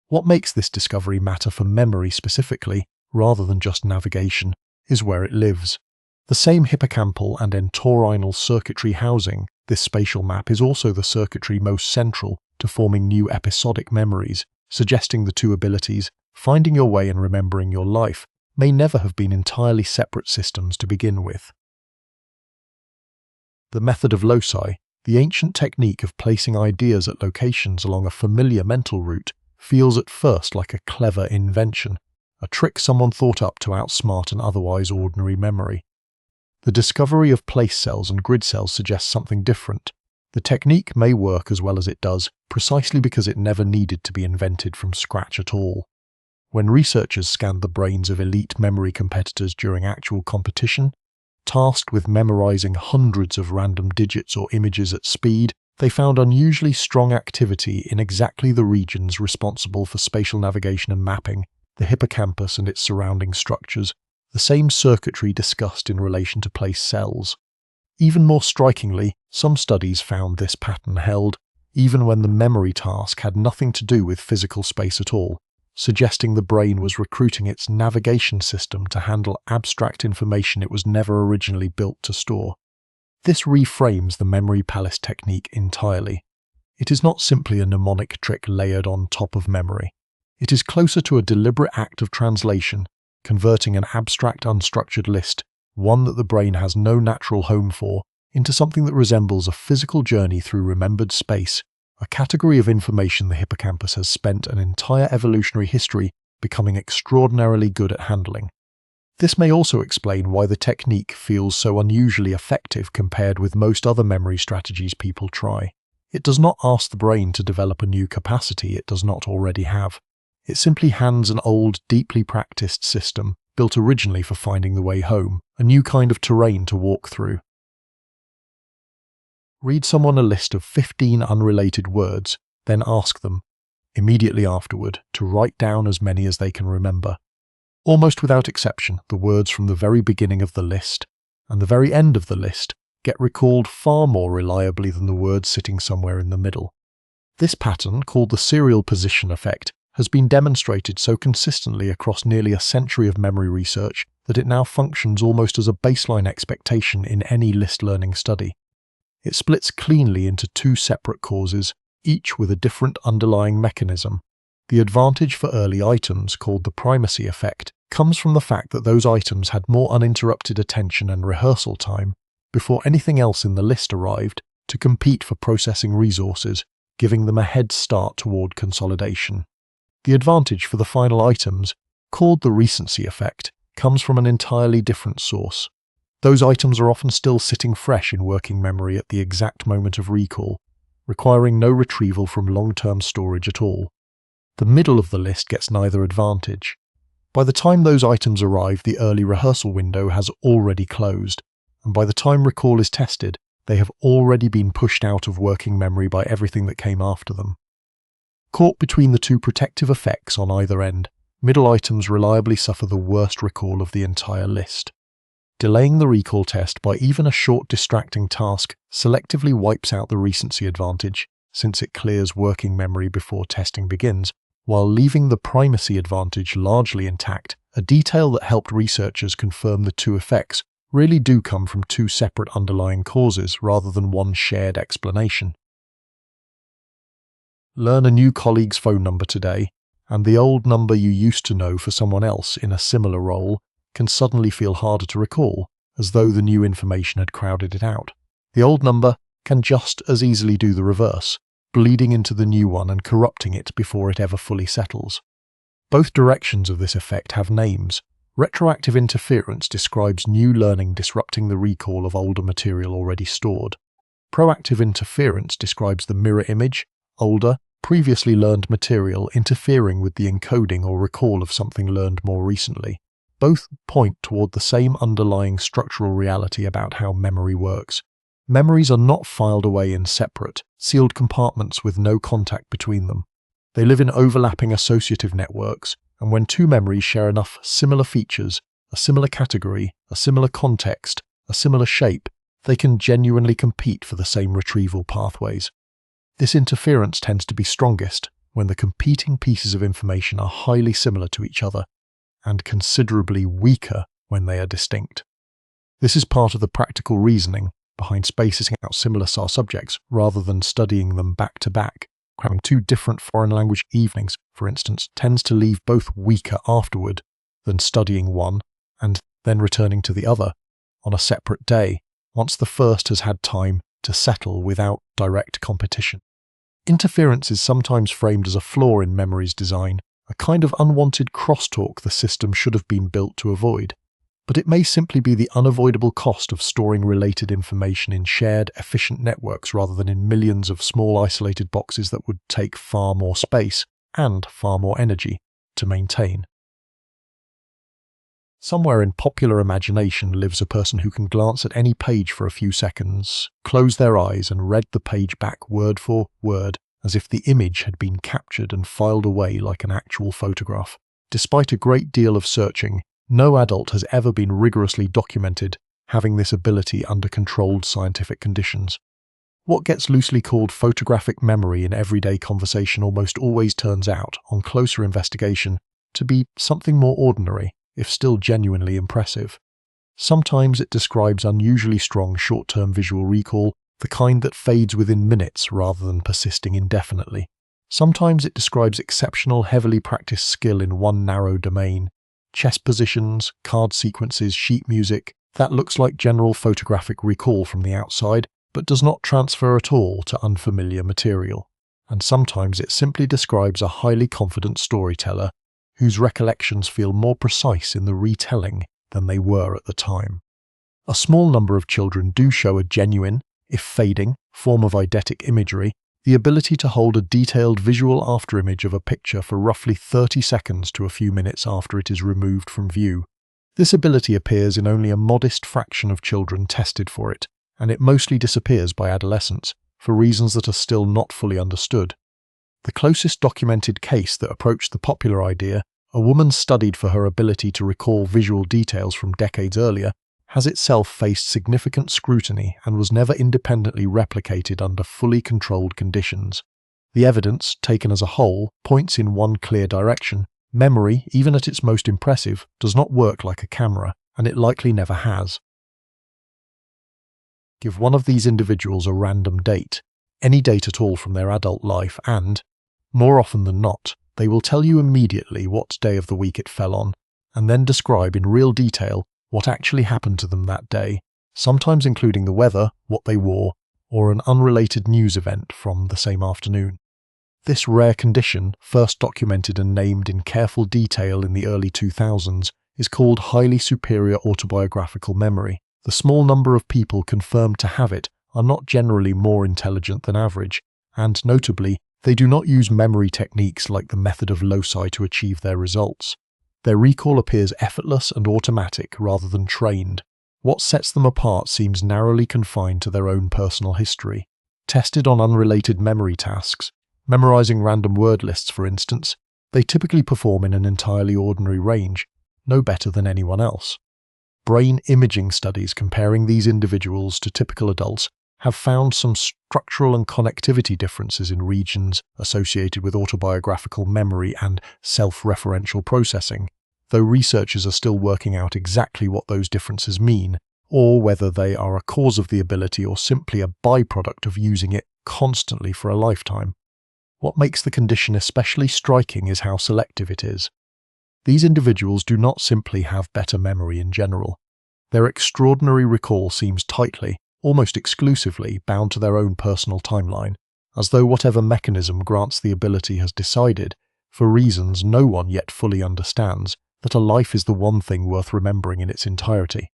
What makes this discovery matter for memory specifically, rather than just navigation, is where it lives. The same hippocampal and entorhinal circuitry housing this spatial map is also the circuitry most central to forming new episodic memories, suggesting the two abilities, finding your way and remembering your life, may never have been entirely separate systems to begin with. The method of loci, the ancient technique of placing ideas at locations along a familiar mental route, feels at first like a clever invention, a trick someone thought up to outsmart an otherwise ordinary memory. The discovery of place cells and grid cells suggests something different. The technique may work as well as it does, precisely because it never needed to be invented from scratch at all. When researchers scanned the brains of elite memory competitors during actual competition, tasked with memorizing hundreds of random digits or images at speed, they found unusually strong activity in exactly the regions responsible for spatial navigation and mapping, the hippocampus and its surrounding structures, the same circuitry discussed in relation to place cells. Even more strikingly, some studies found this pattern held, even when the memory task had nothing to do with physical space at all, suggesting the brain was recruiting its navigation system to handle abstract information it was never originally built to store. This reframes the memory palace technique entirely. It is not simply a mnemonic trick layered on top of memory. It is closer to a deliberate act of translation, converting an abstract unstructured list, one that the brain has no natural home for, into something that resembles a physical journey through remembered space, a category of information the hippocampus has spent an entire evolutionary history becoming extraordinarily good at handling. This may also explain why the technique feels so unusually effective compared with most other memory strategies people try. It does not ask the brain to develop a new capacity it does not already have. It simply hands an old, deeply practiced system, built originally for finding the way home, a new kind of terrain to walk through. Read someone a list of 15 unrelated words, then ask them, immediately afterward, to write down as many as they can remember. Almost without exception, the words from the very beginning of the list and the very end of the list get recalled far more reliably than the words sitting somewhere in the middle. This pattern, called the serial position effect, has been demonstrated so consistently across nearly a century of memory research that it now functions almost as a baseline expectation in any list learning study. It splits cleanly into two separate causes, each with a different underlying mechanism. The advantage for early items, called the primacy effect, comes from the fact that those items had more uninterrupted attention and rehearsal time before anything else in the list arrived to compete for processing resources, giving them a head start toward consolidation. The advantage for the final items, called the recency effect, comes from an entirely different source. Those items are often still sitting fresh in working memory at the exact moment of recall, requiring no retrieval from long-term storage at all. The middle of the list gets neither advantage. By the time those items arrive, the early rehearsal window has already closed, and by the time recall is tested, they have already been pushed out of working memory by everything that came after them. Caught between the two protective effects on either end, middle items reliably suffer the worst recall of the entire list. Delaying the recall test by even a short distracting task selectively wipes out the recency advantage, since it clears working memory before testing begins, while leaving the primacy advantage largely intact. A detail that helped researchers confirm the two effects really do come from two separate underlying causes rather than one shared explanation. Learn a new colleague's phone number today, and the old number you used to know for someone else in a similar role can suddenly feel harder to recall, as though the new information had crowded it out. The old number can just as easily do the reverse, bleeding into the new one and corrupting it before it ever fully settles. Both directions of this effect have names. Retroactive interference describes new learning disrupting the recall of older material already stored. Proactive interference describes the mirror image, older, previously learned material interfering with the encoding or recall of something learned more recently. Both point toward the same underlying structural reality about how memory works. Memories are not filed away in separate, sealed compartments with no contact between them. They live in overlapping associative networks, and when two memories share enough similar features, a similar category, a similar context, a similar shape, they can genuinely compete for the same retrieval pathways. This interference tends to be strongest when the competing pieces of information are highly similar to each other, and considerably weaker when they are distinct. This is part of the practical reasoning behind spacing out similar SAR subjects rather than studying them back to back. Having two different foreign language evenings, for instance, tends to leave both weaker afterward than studying one and then returning to the other on a separate day, once the first has had time to settle without direct competition. Interference is sometimes framed as a flaw in memory's design, a kind of unwanted crosstalk the system should have been built to avoid. But it may simply be the unavoidable cost of storing related information in shared, efficient networks rather than in millions of small isolated boxes that would take far more space and far more energy to maintain. Somewhere in popular imagination lives a person who can glance at any page for a few seconds, close their eyes and read the page back word for word, as if the image had been captured and filed away like an actual photograph. Despite a great deal of searching, no adult has ever been rigorously documented having this ability under controlled scientific conditions. What gets loosely called photographic memory in everyday conversation almost always turns out, on closer investigation, to be something more ordinary, if still genuinely impressive. Sometimes it describes unusually strong short-term visual recall, the kind that fades within minutes rather than persisting indefinitely. Sometimes it describes exceptional, heavily practiced skill in one narrow domain. Chess positions, card sequences, sheet music, that looks like general photographic recall from the outside, but does not transfer at all to unfamiliar material. And sometimes it simply describes a highly confident storyteller whose recollections feel more precise in the retelling than they were at the time. A small number of children do show a genuine, if fading, form of eidetic imagery, the ability to hold a detailed visual afterimage of a picture for roughly 30 seconds to a few minutes after it is removed from view. This ability appears in only a modest fraction of children tested for it, and it mostly disappears by adolescence, for reasons that are still not fully understood. The closest documented case that approached the popular idea, a woman studied for her ability to recall visual details from decades earlier, has itself faced significant scrutiny and was never independently replicated under fully controlled conditions. The evidence, taken as a whole, points in one clear direction. Memory, even at its most impressive, does not work like a camera, and it likely never has. Give one of these individuals a random date, any date at all from their adult life, and, more often than not, they will tell you immediately what day of the week it fell on, and then describe in real detail what actually happened to them that day, sometimes including the weather, what they wore, or an unrelated news event from the same afternoon. This rare condition, first documented and named in careful detail in the early 2000s, is called highly superior autobiographical memory. The small number of people confirmed to have it are not generally more intelligent than average, and notably, they do not use memory techniques like the method of loci to achieve their results. Their recall appears effortless and automatic rather than trained. What sets them apart seems narrowly confined to their own personal history. Tested on unrelated memory tasks, memorizing random word lists for instance, they typically perform in an entirely ordinary range, no better than anyone else. Brain imaging studies comparing these individuals to typical adults have found some structural and connectivity differences in regions associated with autobiographical memory and self-referential processing, though researchers are still working out exactly what those differences mean, or whether they are a cause of the ability or simply a byproduct of using it constantly for a lifetime. What makes the condition especially striking is how selective it is. These individuals do not simply have better memory in general. Their extraordinary recall seems tightly, almost exclusively, bound to their own personal timeline, as though whatever mechanism grants the ability has decided, for reasons no one yet fully understands, that a life is the one thing worth remembering in its entirety.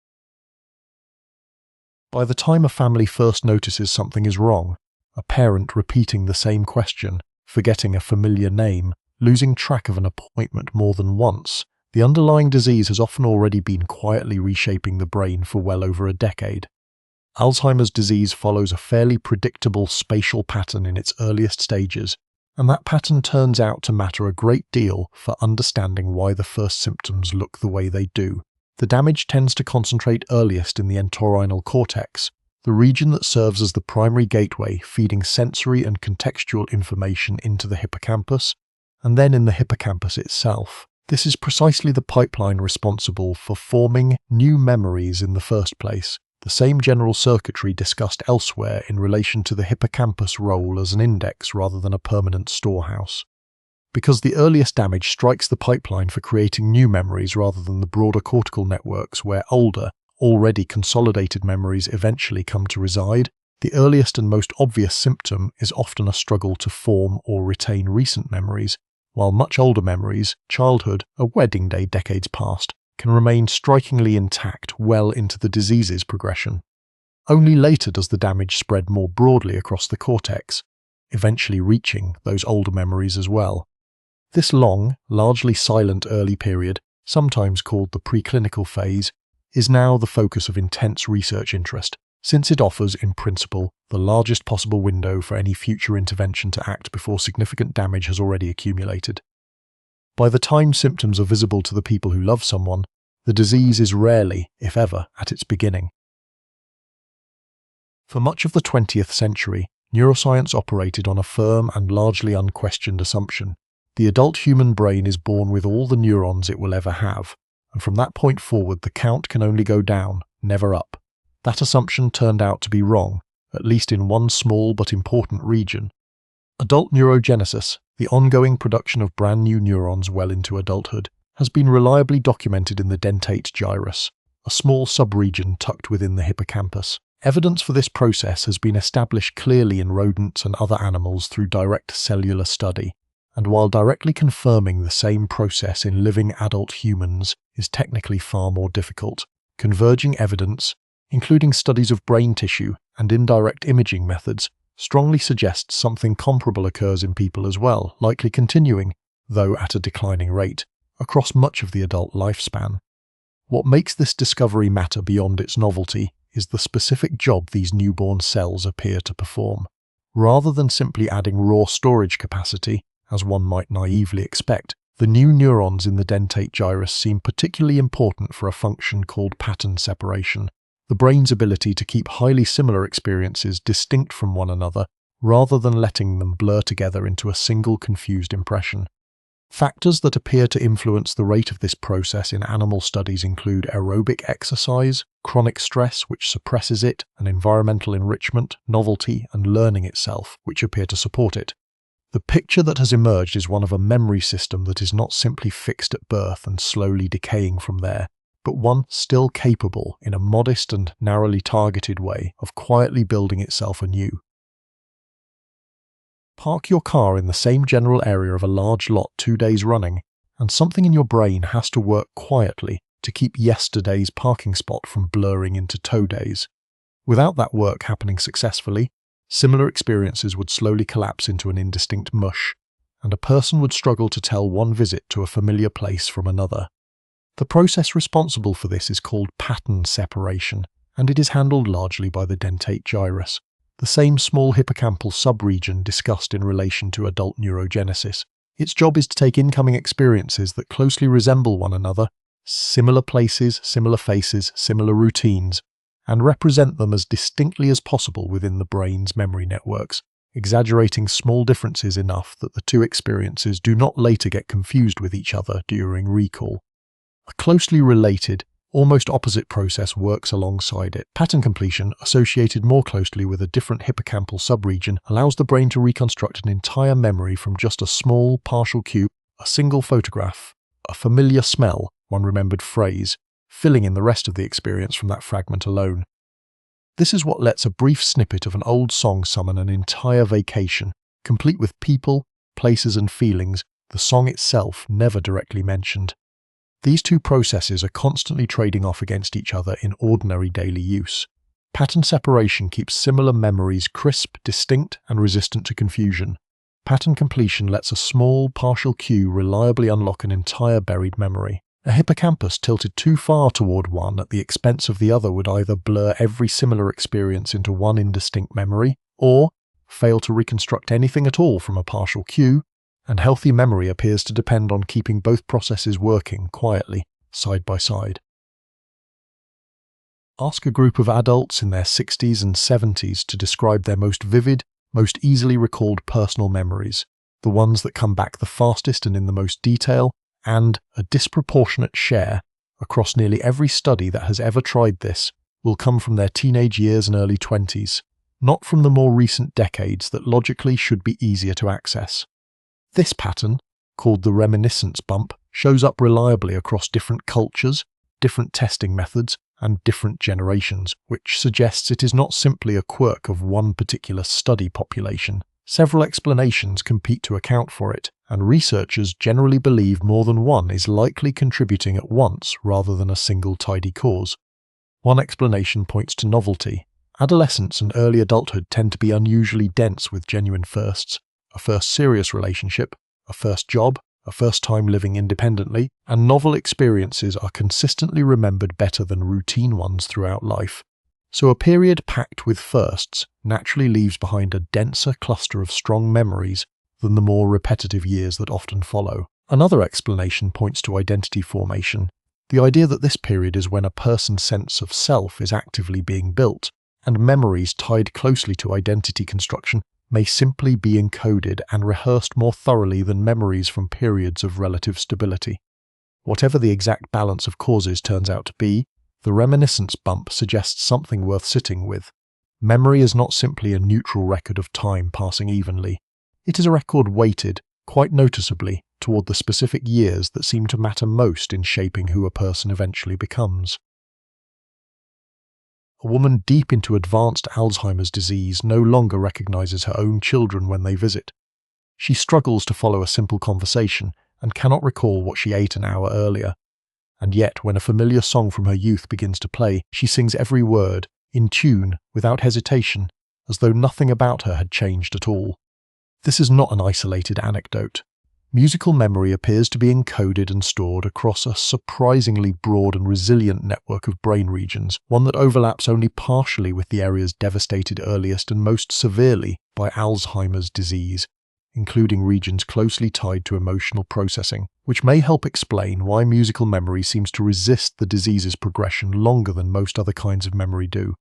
By the time a family first notices something is wrong, a parent repeating the same question, forgetting a familiar name, losing track of an appointment more than once, the underlying disease has often already been quietly reshaping the brain for well over a decade. Alzheimer's disease follows a fairly predictable spatial pattern in its earliest stages, and that pattern turns out to matter a great deal for understanding why the first symptoms look the way they do. The damage tends to concentrate earliest in the entorhinal cortex, the region that serves as the primary gateway feeding sensory and contextual information into the hippocampus, and then in the hippocampus itself. This is precisely the pipeline responsible for forming new memories in the first place, the same general circuitry discussed elsewhere in relation to the hippocampus' role as an index rather than a permanent storehouse. Because the earliest damage strikes the pipeline for creating new memories rather than the broader cortical networks where older, already consolidated memories eventually come to reside, the earliest and most obvious symptom is often a struggle to form or retain recent memories, while much older memories, childhood, a wedding day decades past, can remain strikingly intact well into the disease's progression. Only later does the damage spread more broadly across the cortex, eventually reaching those older memories as well. This long, largely silent early period, sometimes called the preclinical phase, is now the focus of intense research interest, since it offers, in principle, the largest possible window for any future intervention to act before significant damage has already accumulated. By the time symptoms are visible to the people who love someone, the disease is rarely, if ever, at its beginning. For much of the 20th century, neuroscience operated on a firm and largely unquestioned assumption. The adult human brain is born with all the neurons it will ever have, and from that point forward the count can only go down, never up. That assumption turned out to be wrong, at least in one small but important region. Adult neurogenesis, the ongoing production of brand new neurons well into adulthood, has been reliably documented in the dentate gyrus, a small subregion tucked within the hippocampus. Evidence for this process has been established clearly in rodents and other animals through direct cellular study, and while directly confirming the same process in living adult humans is technically far more difficult, converging evidence, including studies of brain tissue and indirect imaging methods, strongly suggests something comparable occurs in people as well, likely continuing, though at a declining rate, across much of the adult lifespan. What makes this discovery matter beyond its novelty is the specific job these newborn cells appear to perform. Rather than simply adding raw storage capacity, as one might naively expect, the new neurons in the dentate gyrus seem particularly important for a function called pattern separation, the brain's ability to keep highly similar experiences distinct from one another rather than letting them blur together into a single confused impression. Factors that appear to influence the rate of this process in animal studies include aerobic exercise, chronic stress which suppresses it, and environmental enrichment, novelty, and learning itself, which appear to support it. The picture that has emerged is one of a memory system that is not simply fixed at birth and slowly decaying from there, but one still capable, in a modest and narrowly targeted way, of quietly building itself anew. Park your car in the same general area of a large lot 2 days running, and something in your brain has to work quietly to keep yesterday's parking spot from blurring into tow days. Without that work happening successfully, similar experiences would slowly collapse into an indistinct mush, and a person would struggle to tell one visit to a familiar place from another. The process responsible for this is called pattern separation, and it is handled largely by the dentate gyrus, the same small hippocampal subregion discussed in relation to adult neurogenesis. Its job is to take incoming experiences that closely resemble one another, similar places, similar faces, similar routines, and represent them as distinctly as possible within the brain's memory networks, exaggerating small differences enough that the two experiences do not later get confused with each other during recall. A closely related, almost opposite process works alongside it. Pattern completion, associated more closely with a different hippocampal subregion, allows the brain to reconstruct an entire memory from just a small partial cue, a single photograph, a familiar smell, one remembered phrase, filling in the rest of the experience from that fragment alone. This is what lets a brief snippet of an old song summon an entire vacation, complete with people, places and feelings, the song itself never directly mentioned. These two processes are constantly trading off against each other in ordinary daily use. Pattern separation keeps similar memories crisp, distinct, and resistant to confusion. Pattern completion lets a small, partial cue reliably unlock an entire buried memory. A hippocampus tilted too far toward one at the expense of the other would either blur every similar experience into one indistinct memory, or fail to reconstruct anything at all from a partial cue, and healthy memory appears to depend on keeping both processes working quietly, side by side. Ask a group of adults in their 60s and 70s to describe their most vivid, most easily recalled personal memories, the ones that come back the fastest and in the most detail, and a disproportionate share, across nearly every study that has ever tried this, will come from their teenage years and early 20s, not from the more recent decades that logically should be easier to access. This pattern, called the reminiscence bump, shows up reliably across different cultures, different testing methods, and different generations, which suggests it is not simply a quirk of one particular study population. Several explanations compete to account for it, and researchers generally believe more than one is likely contributing at once rather than a single tidy cause. One explanation points to novelty. Adolescence and early adulthood tend to be unusually dense with genuine firsts. A first serious relationship, a first job, a first time living independently, and novel experiences are consistently remembered better than routine ones throughout life. So a period packed with firsts naturally leaves behind a denser cluster of strong memories than the more repetitive years that often follow. Another explanation points to identity formation, the idea that this period is when a person's sense of self is actively being built, and memories tied closely to identity construction may simply be encoded and rehearsed more thoroughly than memories from periods of relative stability. Whatever the exact balance of causes turns out to be, the reminiscence bump suggests something worth sitting with. Memory is not simply a neutral record of time passing evenly. It is a record weighted, quite noticeably, toward the specific years that seem to matter most in shaping who a person eventually becomes. A woman deep into advanced Alzheimer's disease no longer recognizes her own children when they visit. She struggles to follow a simple conversation and cannot recall what she ate an hour earlier. And yet, when a familiar song from her youth begins to play, she sings every word, in tune, without hesitation, as though nothing about her had changed at all. This is not an isolated anecdote. Musical memory appears to be encoded and stored across a surprisingly broad and resilient network of brain regions, one that overlaps only partially with the areas devastated earliest and most severely by Alzheimer's disease, including regions closely tied to emotional processing, which may help explain why musical memory seems to resist the disease's progression longer than most other kinds of memory do.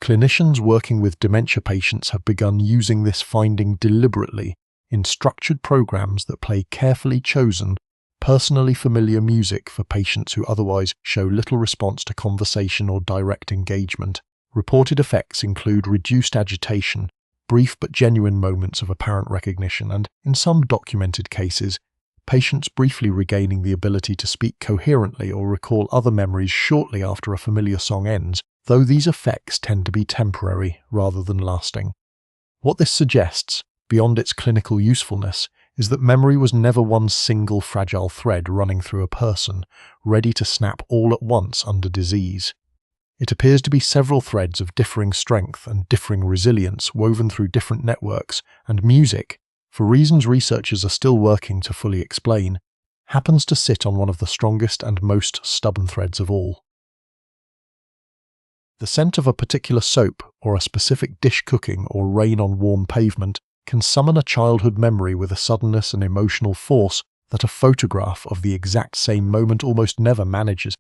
Clinicians working with dementia patients have begun using this finding deliberately in structured programs that play carefully chosen, personally familiar music for patients who otherwise show little response to conversation or direct engagement. Reported effects include reduced agitation, brief but genuine moments of apparent recognition, and, in some documented cases, patients briefly regaining the ability to speak coherently or recall other memories shortly after a familiar song ends, though these effects tend to be temporary rather than lasting. What this suggests, beyond its clinical usefulness, is that memory was never one single fragile thread running through a person, ready to snap all at once under disease. It appears to be several threads of differing strength and differing resilience woven through different networks, and music, for reasons researchers are still working to fully explain, happens to sit on one of the strongest and most stubborn threads of all. The scent of a particular soap, or a specific dish cooking, or rain on warm pavement can summon a childhood memory with a suddenness and emotional force that a photograph of the exact same moment almost never manages.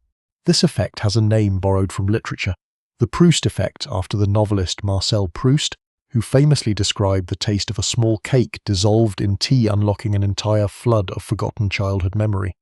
This effect has a name borrowed from literature, the Proust effect, after the novelist Marcel Proust, who famously described the taste of a small cake dissolved in tea unlocking an entire flood of forgotten childhood memory.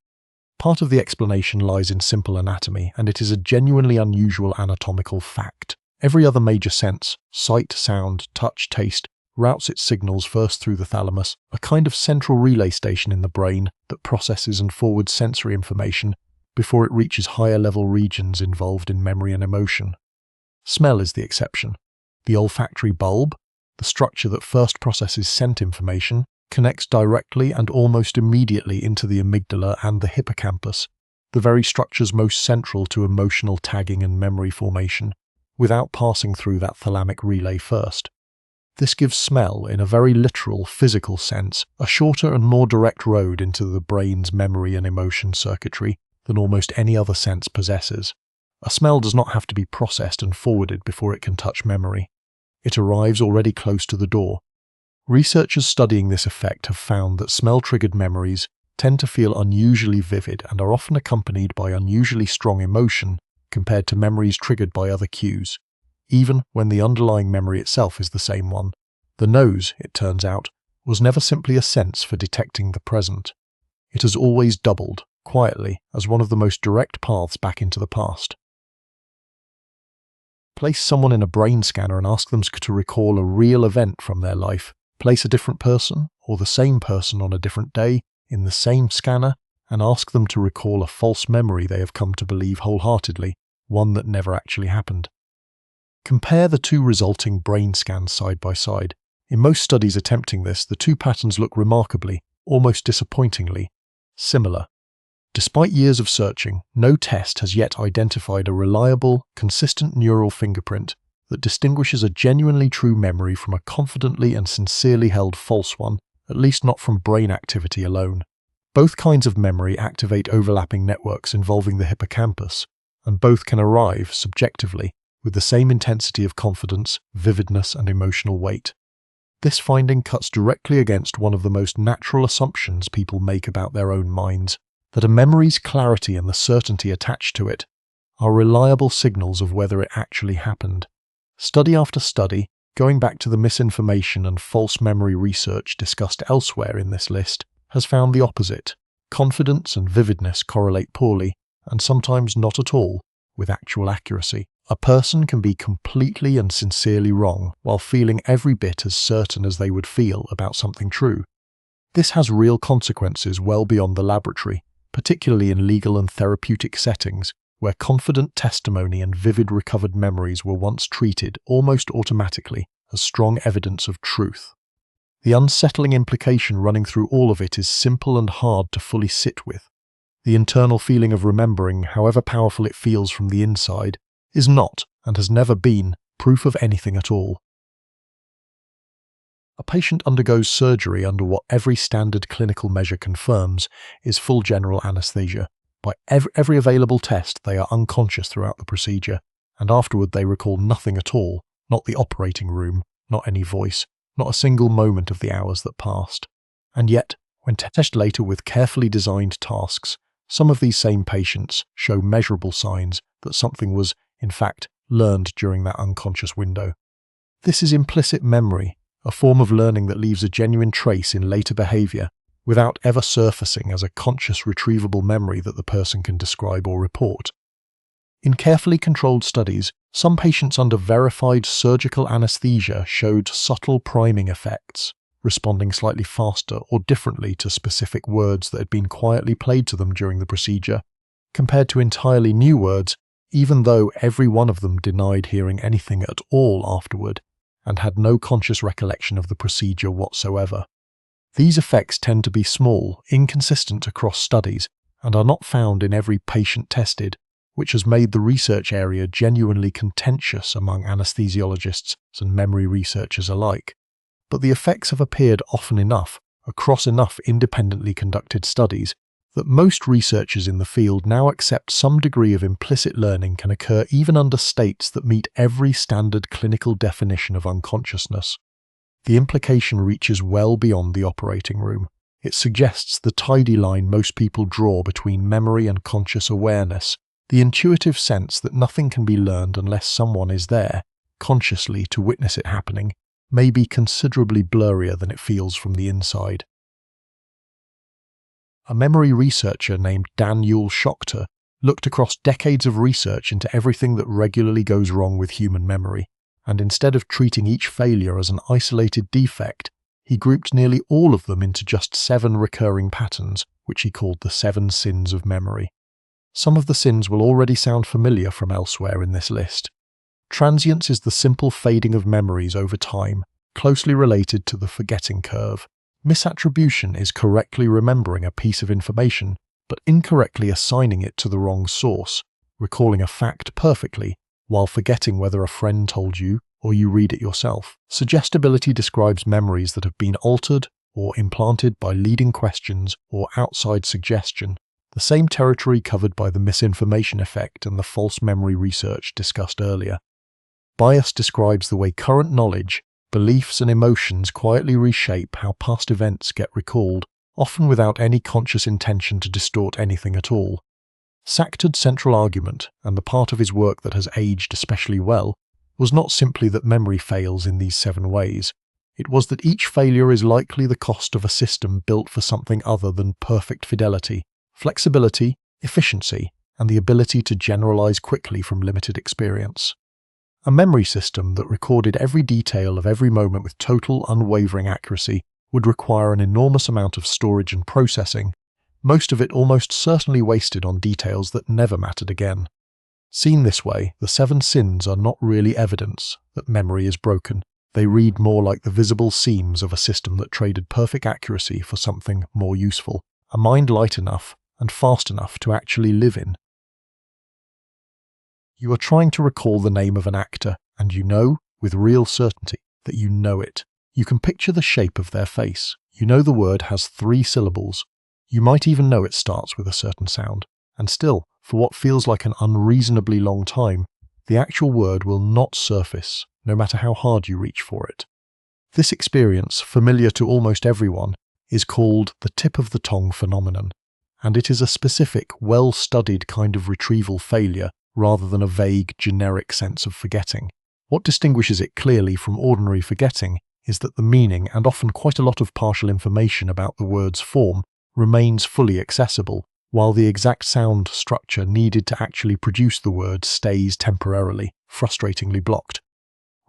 Part of the explanation lies in simple anatomy, and it is a genuinely unusual anatomical fact. Every other major sense, sight, sound, touch, taste, routes its signals first through the thalamus, a kind of central relay station in the brain that processes and forwards sensory information before it reaches higher-level regions involved in memory and emotion. Smell is the exception. The olfactory bulb, the structure that first processes scent information, connects directly and almost immediately into the amygdala and the hippocampus, the very structures most central to emotional tagging and memory formation, without passing through that thalamic relay first. This gives smell, in a very literal, physical sense, a shorter and more direct road into the brain's memory and emotion circuitry than almost any other sense possesses. A smell does not have to be processed and forwarded before it can touch memory. It arrives already close to the door. Researchers studying this effect have found that smell-triggered memories tend to feel unusually vivid and are often accompanied by unusually strong emotion compared to memories triggered by other cues, even when the underlying memory itself is the same one. The nose, it turns out, was never simply a sense for detecting the present. It has always doubled, quietly, as one of the most direct paths back into the past. Place someone in a brain scanner and ask them to recall a real event from their life. Place a different person, or the same person on a different day, in the same scanner, and ask them to recall a false memory they have come to believe wholeheartedly, one that never actually happened. Compare the two resulting brain scans side by side. In most studies attempting this, the two patterns look remarkably, almost disappointingly, similar. Despite years of searching, no test has yet identified a reliable, consistent neural fingerprint that distinguishes a genuinely true memory from a confidently and sincerely held false one, at least not from brain activity alone. Both kinds of memory activate overlapping networks involving the hippocampus, and both can arrive, subjectively, with the same intensity of confidence, vividness, and emotional weight. This finding cuts directly against one of the most natural assumptions people make about their own minds, that a memory's clarity and the certainty attached to it are reliable signals of whether it actually happened. Study after study, going back to the misinformation and false memory research discussed elsewhere in this list, has found the opposite. Confidence and vividness correlate poorly, and sometimes not at all, with actual accuracy. A person can be completely and sincerely wrong while feeling every bit as certain as they would feel about something true. This has real consequences well beyond the laboratory, particularly in legal and therapeutic settings, where confident testimony and vivid recovered memories were once treated almost automatically as strong evidence of truth. The unsettling implication running through all of it is simple and hard to fully sit with. The internal feeling of remembering, however powerful it feels from the inside, is not, and has never been, proof of anything at all. A patient undergoes surgery under what every standard clinical measure confirms is full general anesthesia. By every available test, they are unconscious throughout the procedure, and afterward they recall nothing at all, not the operating room, not any voice, not a single moment of the hours that passed. And yet, when tested later with carefully designed tasks, some of these same patients show measurable signs that something was, in fact, learned during that unconscious window. This is implicit memory, a form of learning that leaves a genuine trace in later behavior, without ever surfacing as a conscious retrievable memory that the person can describe or report. In carefully controlled studies, some patients under verified surgical anesthesia showed subtle priming effects, responding slightly faster or differently to specific words that had been quietly played to them during the procedure, compared to entirely new words, even though every one of them denied hearing anything at all afterward and had no conscious recollection of the procedure whatsoever. These effects tend to be small, inconsistent across studies, and are not found in every patient tested, which has made the research area genuinely contentious among anesthesiologists and memory researchers alike. But the effects have appeared often enough, across enough independently conducted studies, that most researchers in the field now accept some degree of implicit learning can occur even under states that meet every standard clinical definition of unconsciousness. The implication reaches well beyond the operating room. It suggests the tidy line most people draw between memory and conscious awareness, the intuitive sense that nothing can be learned unless someone is there, consciously, to witness it happening, may be considerably blurrier than it feels from the inside. A memory researcher named Daniel Schochter looked across decades of research into everything that regularly goes wrong with human memory, and instead of treating each failure as an isolated defect, he grouped nearly all of them into just 7 recurring patterns, which he called the 7 sins of memory. Some of the sins will already sound familiar from elsewhere in this list. Transience is the simple fading of memories over time, closely related to the forgetting curve. Misattribution is correctly remembering a piece of information, but incorrectly assigning it to the wrong source, recalling a fact perfectly, while forgetting whether a friend told you or you read it yourself. Suggestibility describes memories that have been altered or implanted by leading questions or outside suggestion, the same territory covered by the misinformation effect and the false memory research discussed earlier. Bias describes the way current knowledge, beliefs and emotions quietly reshape how past events get recalled, often without any conscious intention to distort anything at all. Sachter's central argument, and the part of his work that has aged especially well, was not simply that memory fails in these 7 ways. It was that each failure is likely the cost of a system built for something other than perfect fidelity, flexibility, efficiency, and the ability to generalize quickly from limited experience. A memory system that recorded every detail of every moment with total, unwavering accuracy would require an enormous amount of storage and processing, most of it almost certainly wasted on details that never mattered again. Seen this way, the 7 sins are not really evidence that memory is broken. They read more like the visible seams of a system that traded perfect accuracy for something more useful, a mind light enough and fast enough to actually live in. You are trying to recall the name of an actor, and you know, with real certainty, that you know it. You can picture the shape of their face. You know the word has 3 syllables. You might even know it starts with a certain sound. And still, for what feels like an unreasonably long time, the actual word will not surface, no matter how hard you reach for it. This experience, familiar to almost everyone, is called the tip-of-the-tongue phenomenon, and it is a specific, well-studied kind of retrieval failure rather than a vague, generic sense of forgetting. What distinguishes it clearly from ordinary forgetting is that the meaning and often quite a lot of partial information about the word's form remains fully accessible, while the exact sound structure needed to actually produce the word stays temporarily, frustratingly blocked.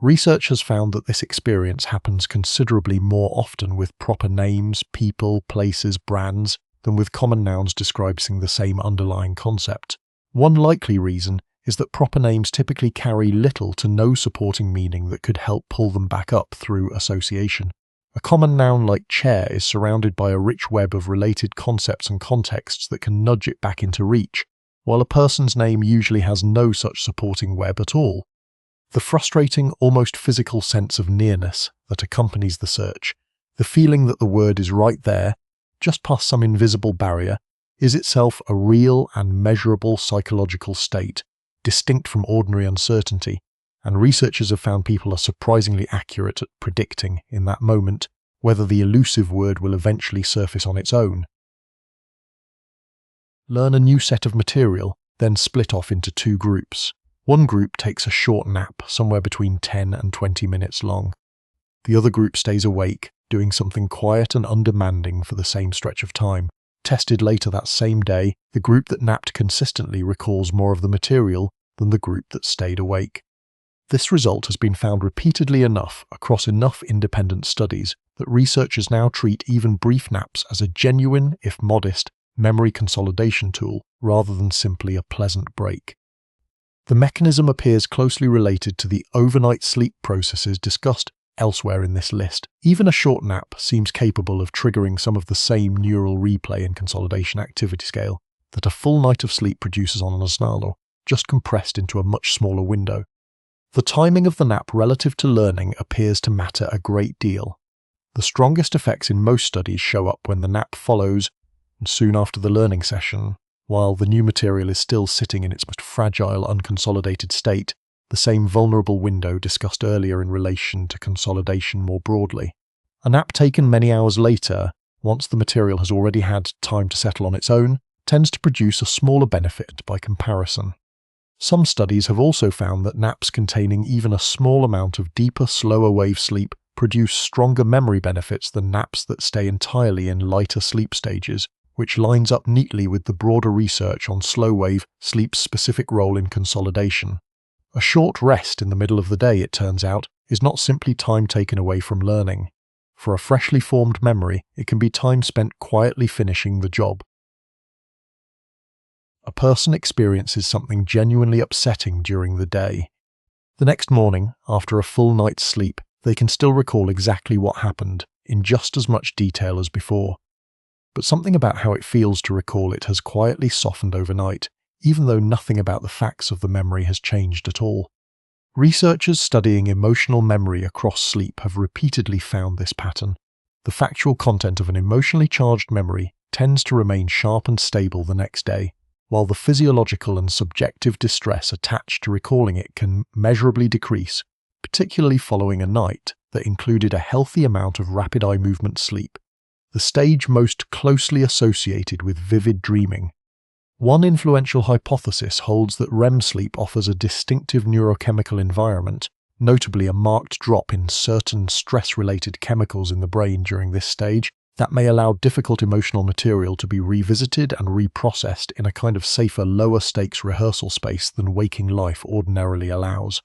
Research has found that this experience happens considerably more often with proper names, people, places, brands, than with common nouns describing the same underlying concept. One likely reason is that proper names typically carry little to no supporting meaning that could help pull them back up through association. A common noun like chair is surrounded by a rich web of related concepts and contexts that can nudge it back into reach, while a person's name usually has no such supporting web at all. The frustrating, almost physical sense of nearness that accompanies the search, the feeling that the word is right there, just past some invisible barrier, is itself a real and measurable psychological state, distinct from ordinary uncertainty, and researchers have found people are surprisingly accurate at predicting, in that moment, whether the elusive word will eventually surface on its own. Learn a new set of material, then split off into 2 groups. One group takes a short nap, somewhere between 10 and 20 minutes long. The other group stays awake, doing something quiet and undemanding for the same stretch of time. Tested later that same day, the group that napped consistently recalls more of the material than the group that stayed awake. This result has been found repeatedly enough across enough independent studies that researchers now treat even brief naps as a genuine, if modest, memory consolidation tool rather than simply a pleasant break. The mechanism appears closely related to the overnight sleep processes discussed elsewhere in this list. Even a short nap seems capable of triggering some of the same neural replay and consolidation activity scale that a full night of sleep produces on an asnalo, just compressed into a much smaller window. The timing of the nap relative to learning appears to matter a great deal. The strongest effects in most studies show up when the nap follows and soon after the learning session, while the new material is still sitting in its most fragile, unconsolidated state, the same vulnerable window discussed earlier in relation to consolidation more broadly. A nap taken many hours later, once the material has already had time to settle on its own, tends to produce a smaller benefit by comparison. Some studies have also found that naps containing even a small amount of deeper, slower wave sleep produce stronger memory benefits than naps that stay entirely in lighter sleep stages, which lines up neatly with the broader research on slow wave sleep's specific role in consolidation. A short rest in the middle of the day, it turns out, is not simply time taken away from learning. For a freshly formed memory, it can be time spent quietly finishing the job. A person experiences something genuinely upsetting during the day. The next morning, after a full night's sleep, they can still recall exactly what happened, in just as much detail as before. But something about how it feels to recall it has quietly softened overnight, even though nothing about the facts of the memory has changed at all. Researchers studying emotional memory across sleep have repeatedly found this pattern. The factual content of an emotionally charged memory tends to remain sharp and stable the next day, while the physiological and subjective distress attached to recalling it can measurably decrease, particularly following a night that included a healthy amount of rapid eye movement sleep, the stage most closely associated with vivid dreaming. One influential hypothesis holds that REM sleep offers a distinctive neurochemical environment, notably a marked drop in certain stress-related chemicals in the brain during this stage, that may allow difficult emotional material to be revisited and reprocessed in a kind of safer, lower-stakes rehearsal space than waking life ordinarily allows.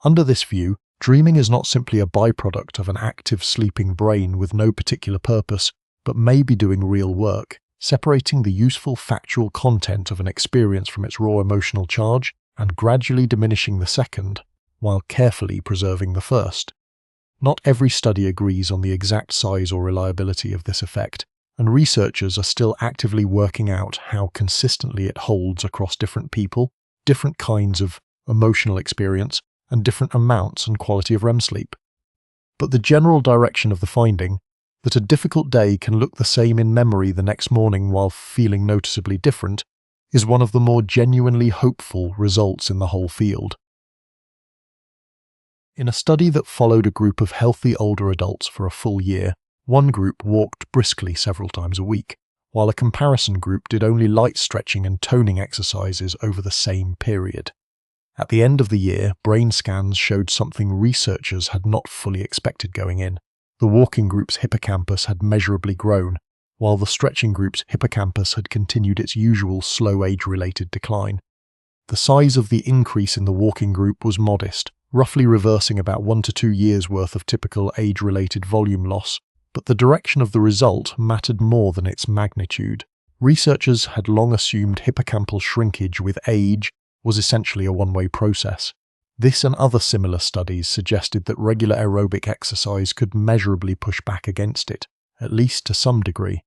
Under this view, dreaming is not simply a byproduct of an active sleeping brain with no particular purpose, but may be doing real work, separating the useful factual content of an experience from its raw emotional charge and gradually diminishing the second, while carefully preserving the first. Not every study agrees on the exact size or reliability of this effect, and researchers are still actively working out how consistently it holds across different people, different kinds of emotional experience, and different amounts and quality of REM sleep. But the general direction of the finding, that a difficult day can look the same in memory the next morning while feeling noticeably different, is one of the more genuinely hopeful results in the whole field. In a study that followed a group of healthy older adults for a full year, one group walked briskly several times a week, while a comparison group did only light stretching and toning exercises over the same period. At the end of the year, brain scans showed something researchers had not fully expected going in. The walking group's hippocampus had measurably grown, while the stretching group's hippocampus had continued its usual slow age-related decline. The size of the increase in the walking group was modest, roughly reversing about 1 to 2 years' worth of typical age-related volume loss, but the direction of the result mattered more than its magnitude. Researchers had long assumed hippocampal shrinkage with age was essentially a one-way process. This and other similar studies suggested that regular aerobic exercise could measurably push back against it, at least to some degree.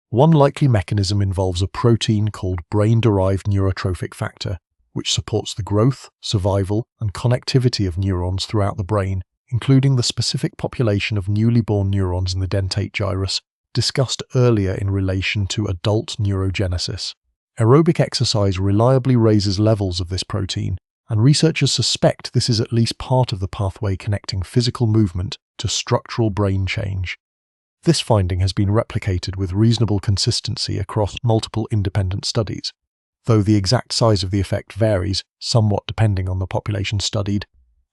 One likely mechanism involves a protein called brain-derived neurotrophic factor, which supports the growth, survival, and connectivity of neurons throughout the brain, including the specific population of newly born neurons in the dentate gyrus, discussed earlier in relation to adult neurogenesis. Aerobic exercise reliably raises levels of this protein, and researchers suspect this is at least part of the pathway connecting physical movement to structural brain change. This finding has been replicated with reasonable consistency across multiple independent studies, though the exact size of the effect varies somewhat depending on the population studied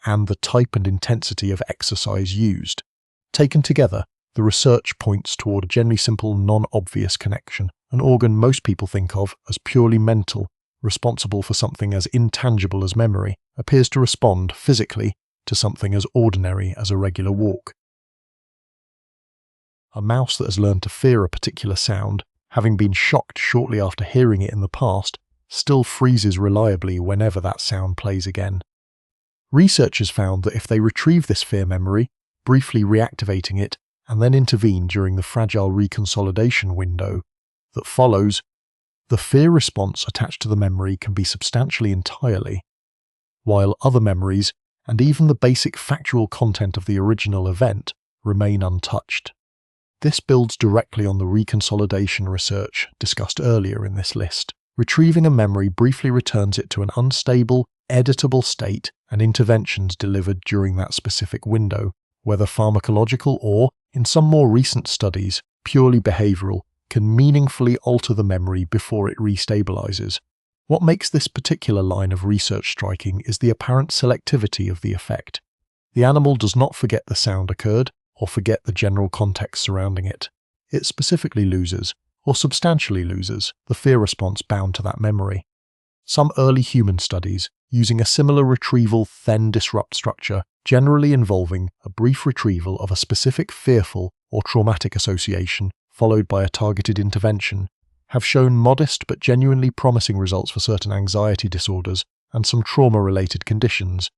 and the type and intensity of exercise used. Taken together, the research points toward a generally simple, non-obvious connection, an organ most people think of as purely mental, responsible for something as intangible as memory, appears to respond physically to something as ordinary as a regular walk. A mouse that has learned to fear a particular sound, having been shocked shortly after hearing it in the past, still freezes reliably whenever that sound plays again. Researchers found that if they retrieve this fear memory, briefly reactivating it, and then intervene during the fragile reconsolidation window that follows, the fear response attached to the memory can be substantially entirely, while other memories, and even the basic factual content of the original event, remain untouched. This builds directly on the reconsolidation research discussed earlier in this list. Retrieving a memory briefly returns it to an unstable, editable state, and interventions delivered during that specific window, whether pharmacological or, in some more recent studies, purely behavioral, can meaningfully alter the memory before it restabilizes. What makes this particular line of research striking is the apparent selectivity of the effect. The animal does not forget the sound occurred, or forget the general context surrounding it. It specifically loses, or substantially loses, the fear response bound to that memory. Some early human studies, using a similar retrieval then disrupt structure, generally involving a brief retrieval of a specific fearful or traumatic association, followed by a targeted intervention, have shown modest but genuinely promising results for certain anxiety disorders and some trauma-related conditions,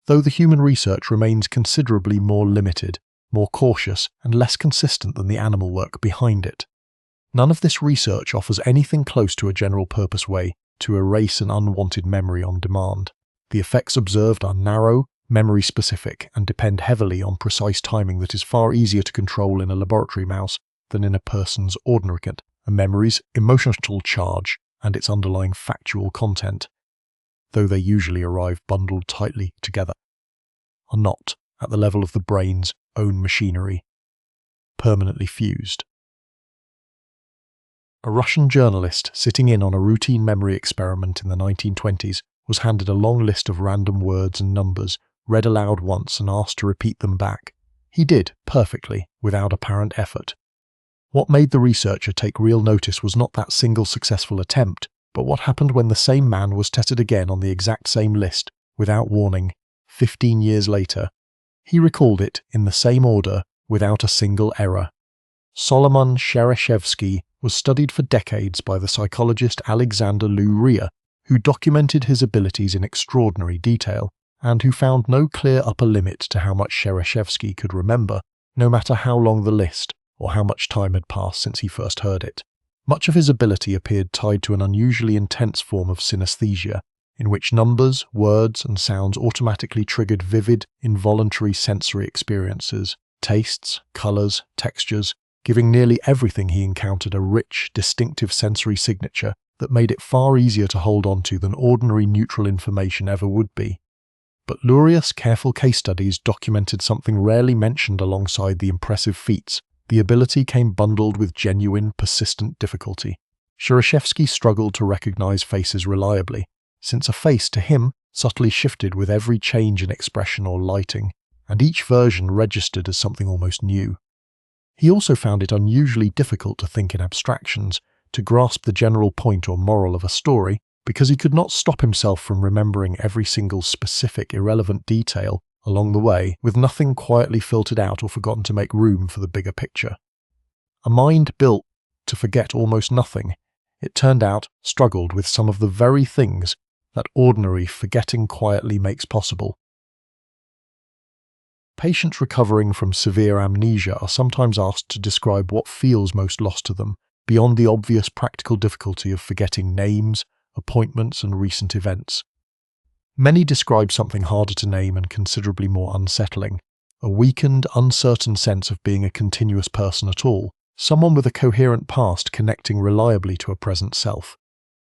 though the human research remains considerably more limited, more cautious, and less consistent than the animal work behind it. None of this research offers anything close to a general-purpose way to erase an unwanted memory on demand. The effects observed are narrow, memory-specific, and depend heavily on precise timing that is far easier to control in a laboratory mouse than in a person's ordinary gut. A memory's emotional charge and its underlying factual content, though they usually arrive bundled tightly together, are not, at the level of the brain's own machinery, permanently fused. A Russian journalist sitting in on a routine memory experiment in the 1920s was handed a long list of random words and numbers, read aloud once and asked to repeat them back. He did, perfectly, without apparent effort. What made the researcher take real notice was not that single successful attempt, but what happened when the same man was tested again on the exact same list, without warning, 15 years later. He recalled it in the same order, without a single error. Solomon Shereshevsky was studied for decades by the psychologist Alexander Luria, who documented his abilities in extraordinary detail, and who found no clear upper limit to how much Shereshevsky could remember, no matter how long the list, or how much time had passed since he first heard it. Much of his ability appeared tied to an unusually intense form of synesthesia, in which numbers, words, and sounds automatically triggered vivid, involuntary sensory experiences, tastes, colors, textures, giving nearly everything he encountered a rich, distinctive sensory signature that made it far easier to hold on to than ordinary neutral information ever would be. But Luria's careful case studies documented something rarely mentioned alongside the impressive feats. The ability came bundled with genuine, persistent difficulty. Shereshevsky struggled to recognize faces reliably, since a face to him subtly shifted with every change in expression or lighting, and each version registered as something almost new. He also found it unusually difficult to think in abstractions, to grasp the general point or moral of a story, because he could not stop himself from remembering every single specific irrelevant detail along the way, with nothing quietly filtered out or forgotten to make room for the bigger picture. A mind built to forget almost nothing, it turned out, struggled with some of the very things that ordinary forgetting quietly makes possible. Patients recovering from severe amnesia are sometimes asked to describe what feels most lost to them, beyond the obvious practical difficulty of forgetting names, appointments, and recent events. Many describe something harder to name and considerably more unsettling, a weakened, uncertain sense of being a continuous person at all, someone with a coherent past connecting reliably to a present self.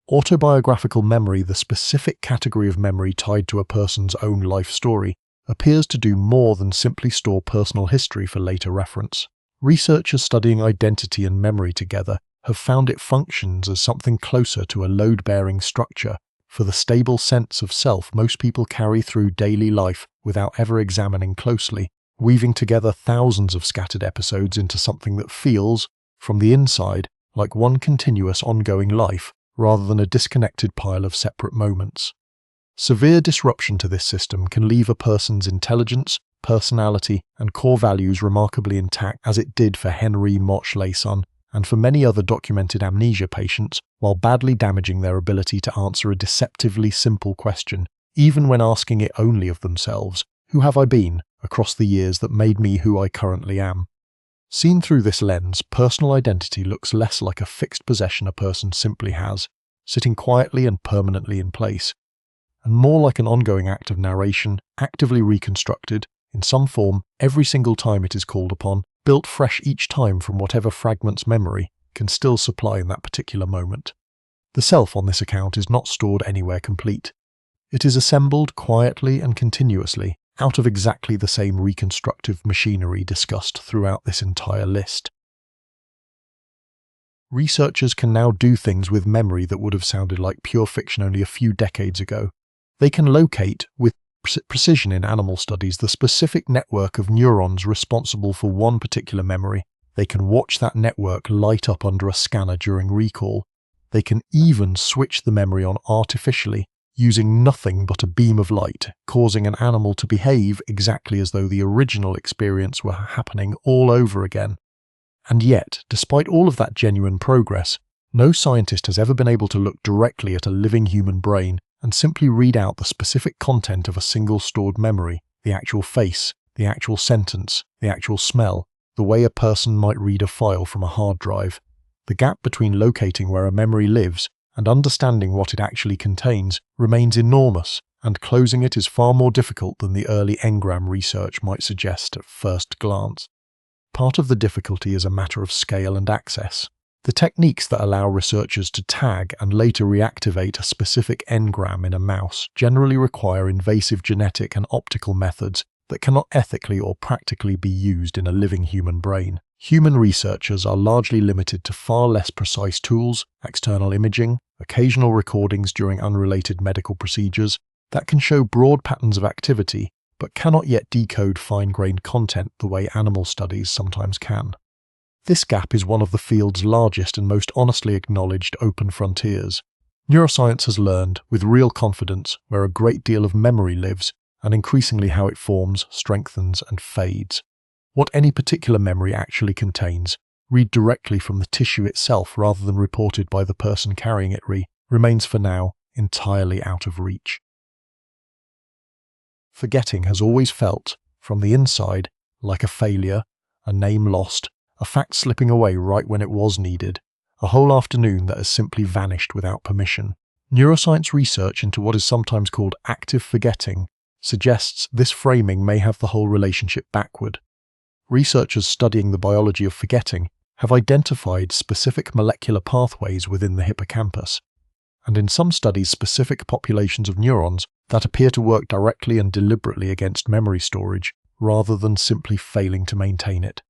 Autobiographical memory, the specific category of memory tied to a person's own life story, appears to do more than simply store personal history for later reference. Researchers studying identity and memory together have found it functions as something closer to a load-bearing structure for the stable sense of self most people carry through daily life without ever examining closely, weaving together thousands of scattered episodes into something that feels, from the inside, like one continuous ongoing life rather than a disconnected pile of separate moments. Severe disruption to this system can leave a person's intelligence, personality, and core values remarkably intact, as it did for Henry Moch-Layson and for many other documented amnesia patients, while badly damaging their ability to answer a deceptively simple question, even when asking it only of themselves: who have I been, across the years that made me who I currently am. Seen through this lens, personal identity looks less like a fixed possession a person simply has, sitting quietly and permanently in place, and more like an ongoing act of narration, actively reconstructed, in some form, every single time it is called upon, built fresh each time from whatever fragments memory can still supply in that particular moment. The self on this account is not stored anywhere complete. It is assembled quietly and continuously out of exactly the same reconstructive machinery discussed throughout this entire list. Researchers can now do things with memory that would have sounded like pure fiction only a few decades ago. They can locate, with precision in animal studies, the specific network of neurons responsible for one particular memory. They can watch that network light up under a scanner during recall. They can even switch the memory on artificially, using nothing but a beam of light, causing an animal to behave exactly as though the original experience were happening all over again. And yet, despite all of that genuine progress, no scientist has ever been able to look directly at a living human brain and simply read out the specific content of a single stored memory, the actual face, the actual sentence, the actual smell, the way a person might read a file from a hard drive. The gap between locating where a memory lives and understanding what it actually contains remains enormous, and closing it is far more difficult than the early engram research might suggest at first glance. Part of the difficulty is a matter of scale and access. The techniques that allow researchers to tag and later reactivate a specific engram in a mouse generally require invasive genetic and optical methods that cannot ethically or practically be used in a living human brain. Human researchers are largely limited to far less precise tools, external imaging, occasional recordings during unrelated medical procedures that can show broad patterns of activity but cannot yet decode fine-grained content the way animal studies sometimes can. This gap is one of the field's largest and most honestly acknowledged open frontiers. Neuroscience has learned, with real confidence, where a great deal of memory lives, and increasingly how it forms, strengthens, and fades. What any particular memory actually contains, read directly from the tissue itself rather than reported by the person carrying it remains for now entirely out of reach. Forgetting has always felt, from the inside, like a failure, a name lost, a fact slipping away right when it was needed, a whole afternoon that has simply vanished without permission. Neuroscience research into what is sometimes called active forgetting suggests this framing may have the whole relationship backward. Researchers studying the biology of forgetting have identified specific molecular pathways within the hippocampus, and in some studies specific populations of neurons that appear to work directly and deliberately against memory storage rather than simply failing to maintain it.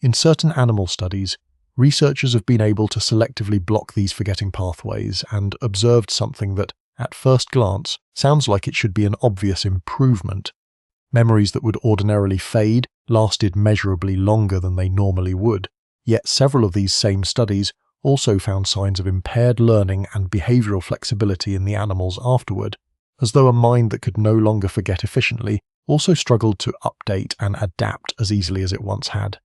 In certain animal studies, researchers have been able to selectively block these forgetting pathways and observed something that, at first glance, sounds like it should be an obvious improvement. Memories that would ordinarily fade lasted measurably longer than they normally would, yet several of these same studies also found signs of impaired learning and behavioral flexibility in the animals afterward, as though a mind that could no longer forget efficiently also struggled to update and adapt as easily as it once had.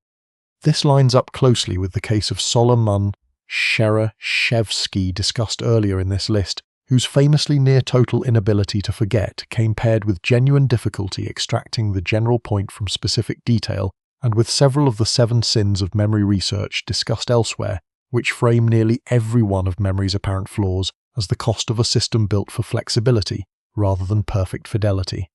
This lines up closely with the case of Solomon Shereshevsky discussed earlier in this list, whose famously near-total inability to forget came paired with genuine difficulty extracting the general point from specific detail, and with several of the 7 sins of memory research discussed elsewhere, which frame nearly every one of memory's apparent flaws as the cost of a system built for flexibility rather than perfect fidelity.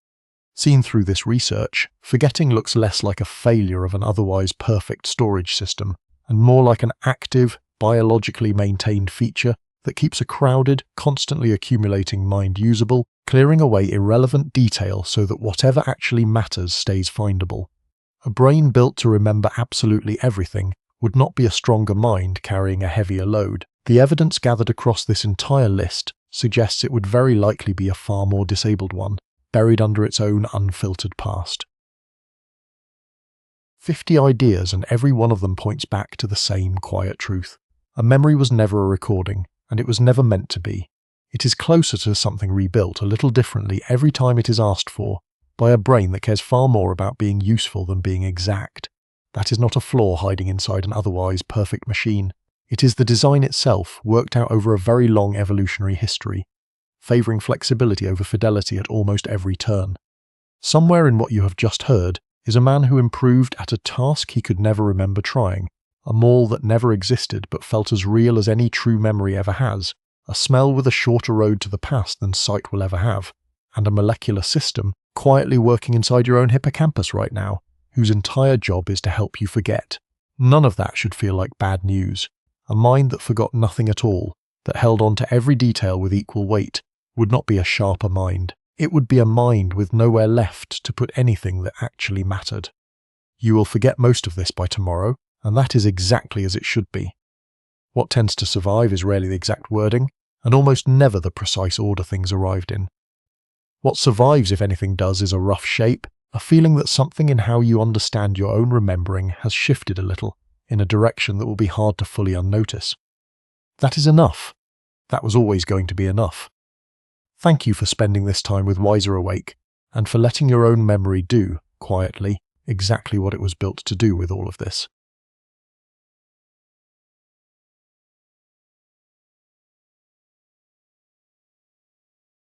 Seen through this research, forgetting looks less like a failure of an otherwise perfect storage system, and more like an active, biologically maintained feature that keeps a crowded, constantly accumulating mind usable, clearing away irrelevant detail so that whatever actually matters stays findable. A brain built to remember absolutely everything would not be a stronger mind carrying a heavier load. The evidence gathered across this entire list suggests it would very likely be a far more disabled one, buried under its own unfiltered past. 50 ideas, and every one of them points back to the same quiet truth. A memory was never a recording, and it was never meant to be. It is closer to something rebuilt a little differently every time it is asked for, by a brain that cares far more about being useful than being exact. That is not a flaw hiding inside an otherwise perfect machine. It is the design itself, worked out over a very long evolutionary history, favouring flexibility over fidelity at almost every turn. Somewhere in what you have just heard is a man who improved at a task he could never remember trying, a mall that never existed but felt as real as any true memory ever has, a smell with a shorter road to the past than sight will ever have, and a molecular system quietly working inside your own hippocampus right now, whose entire job is to help you forget. None of that should feel like bad news. A mind that forgot nothing at all, that held on to every detail with equal weight, would not be a sharper mind. It would be a mind with nowhere left to put anything that actually mattered. You will forget most of this by tomorrow, and that is exactly as it should be. What tends to survive is rarely the exact wording, and almost never the precise order things arrived in. What survives, if anything does, is a rough shape, a feeling that something in how you understand your own remembering has shifted a little, in a direction that will be hard to fully unnotice. That is enough. That was always going to be enough. Thank you for spending this time with Wiser Awake, and for letting your own memory do, quietly, exactly what it was built to do with all of this.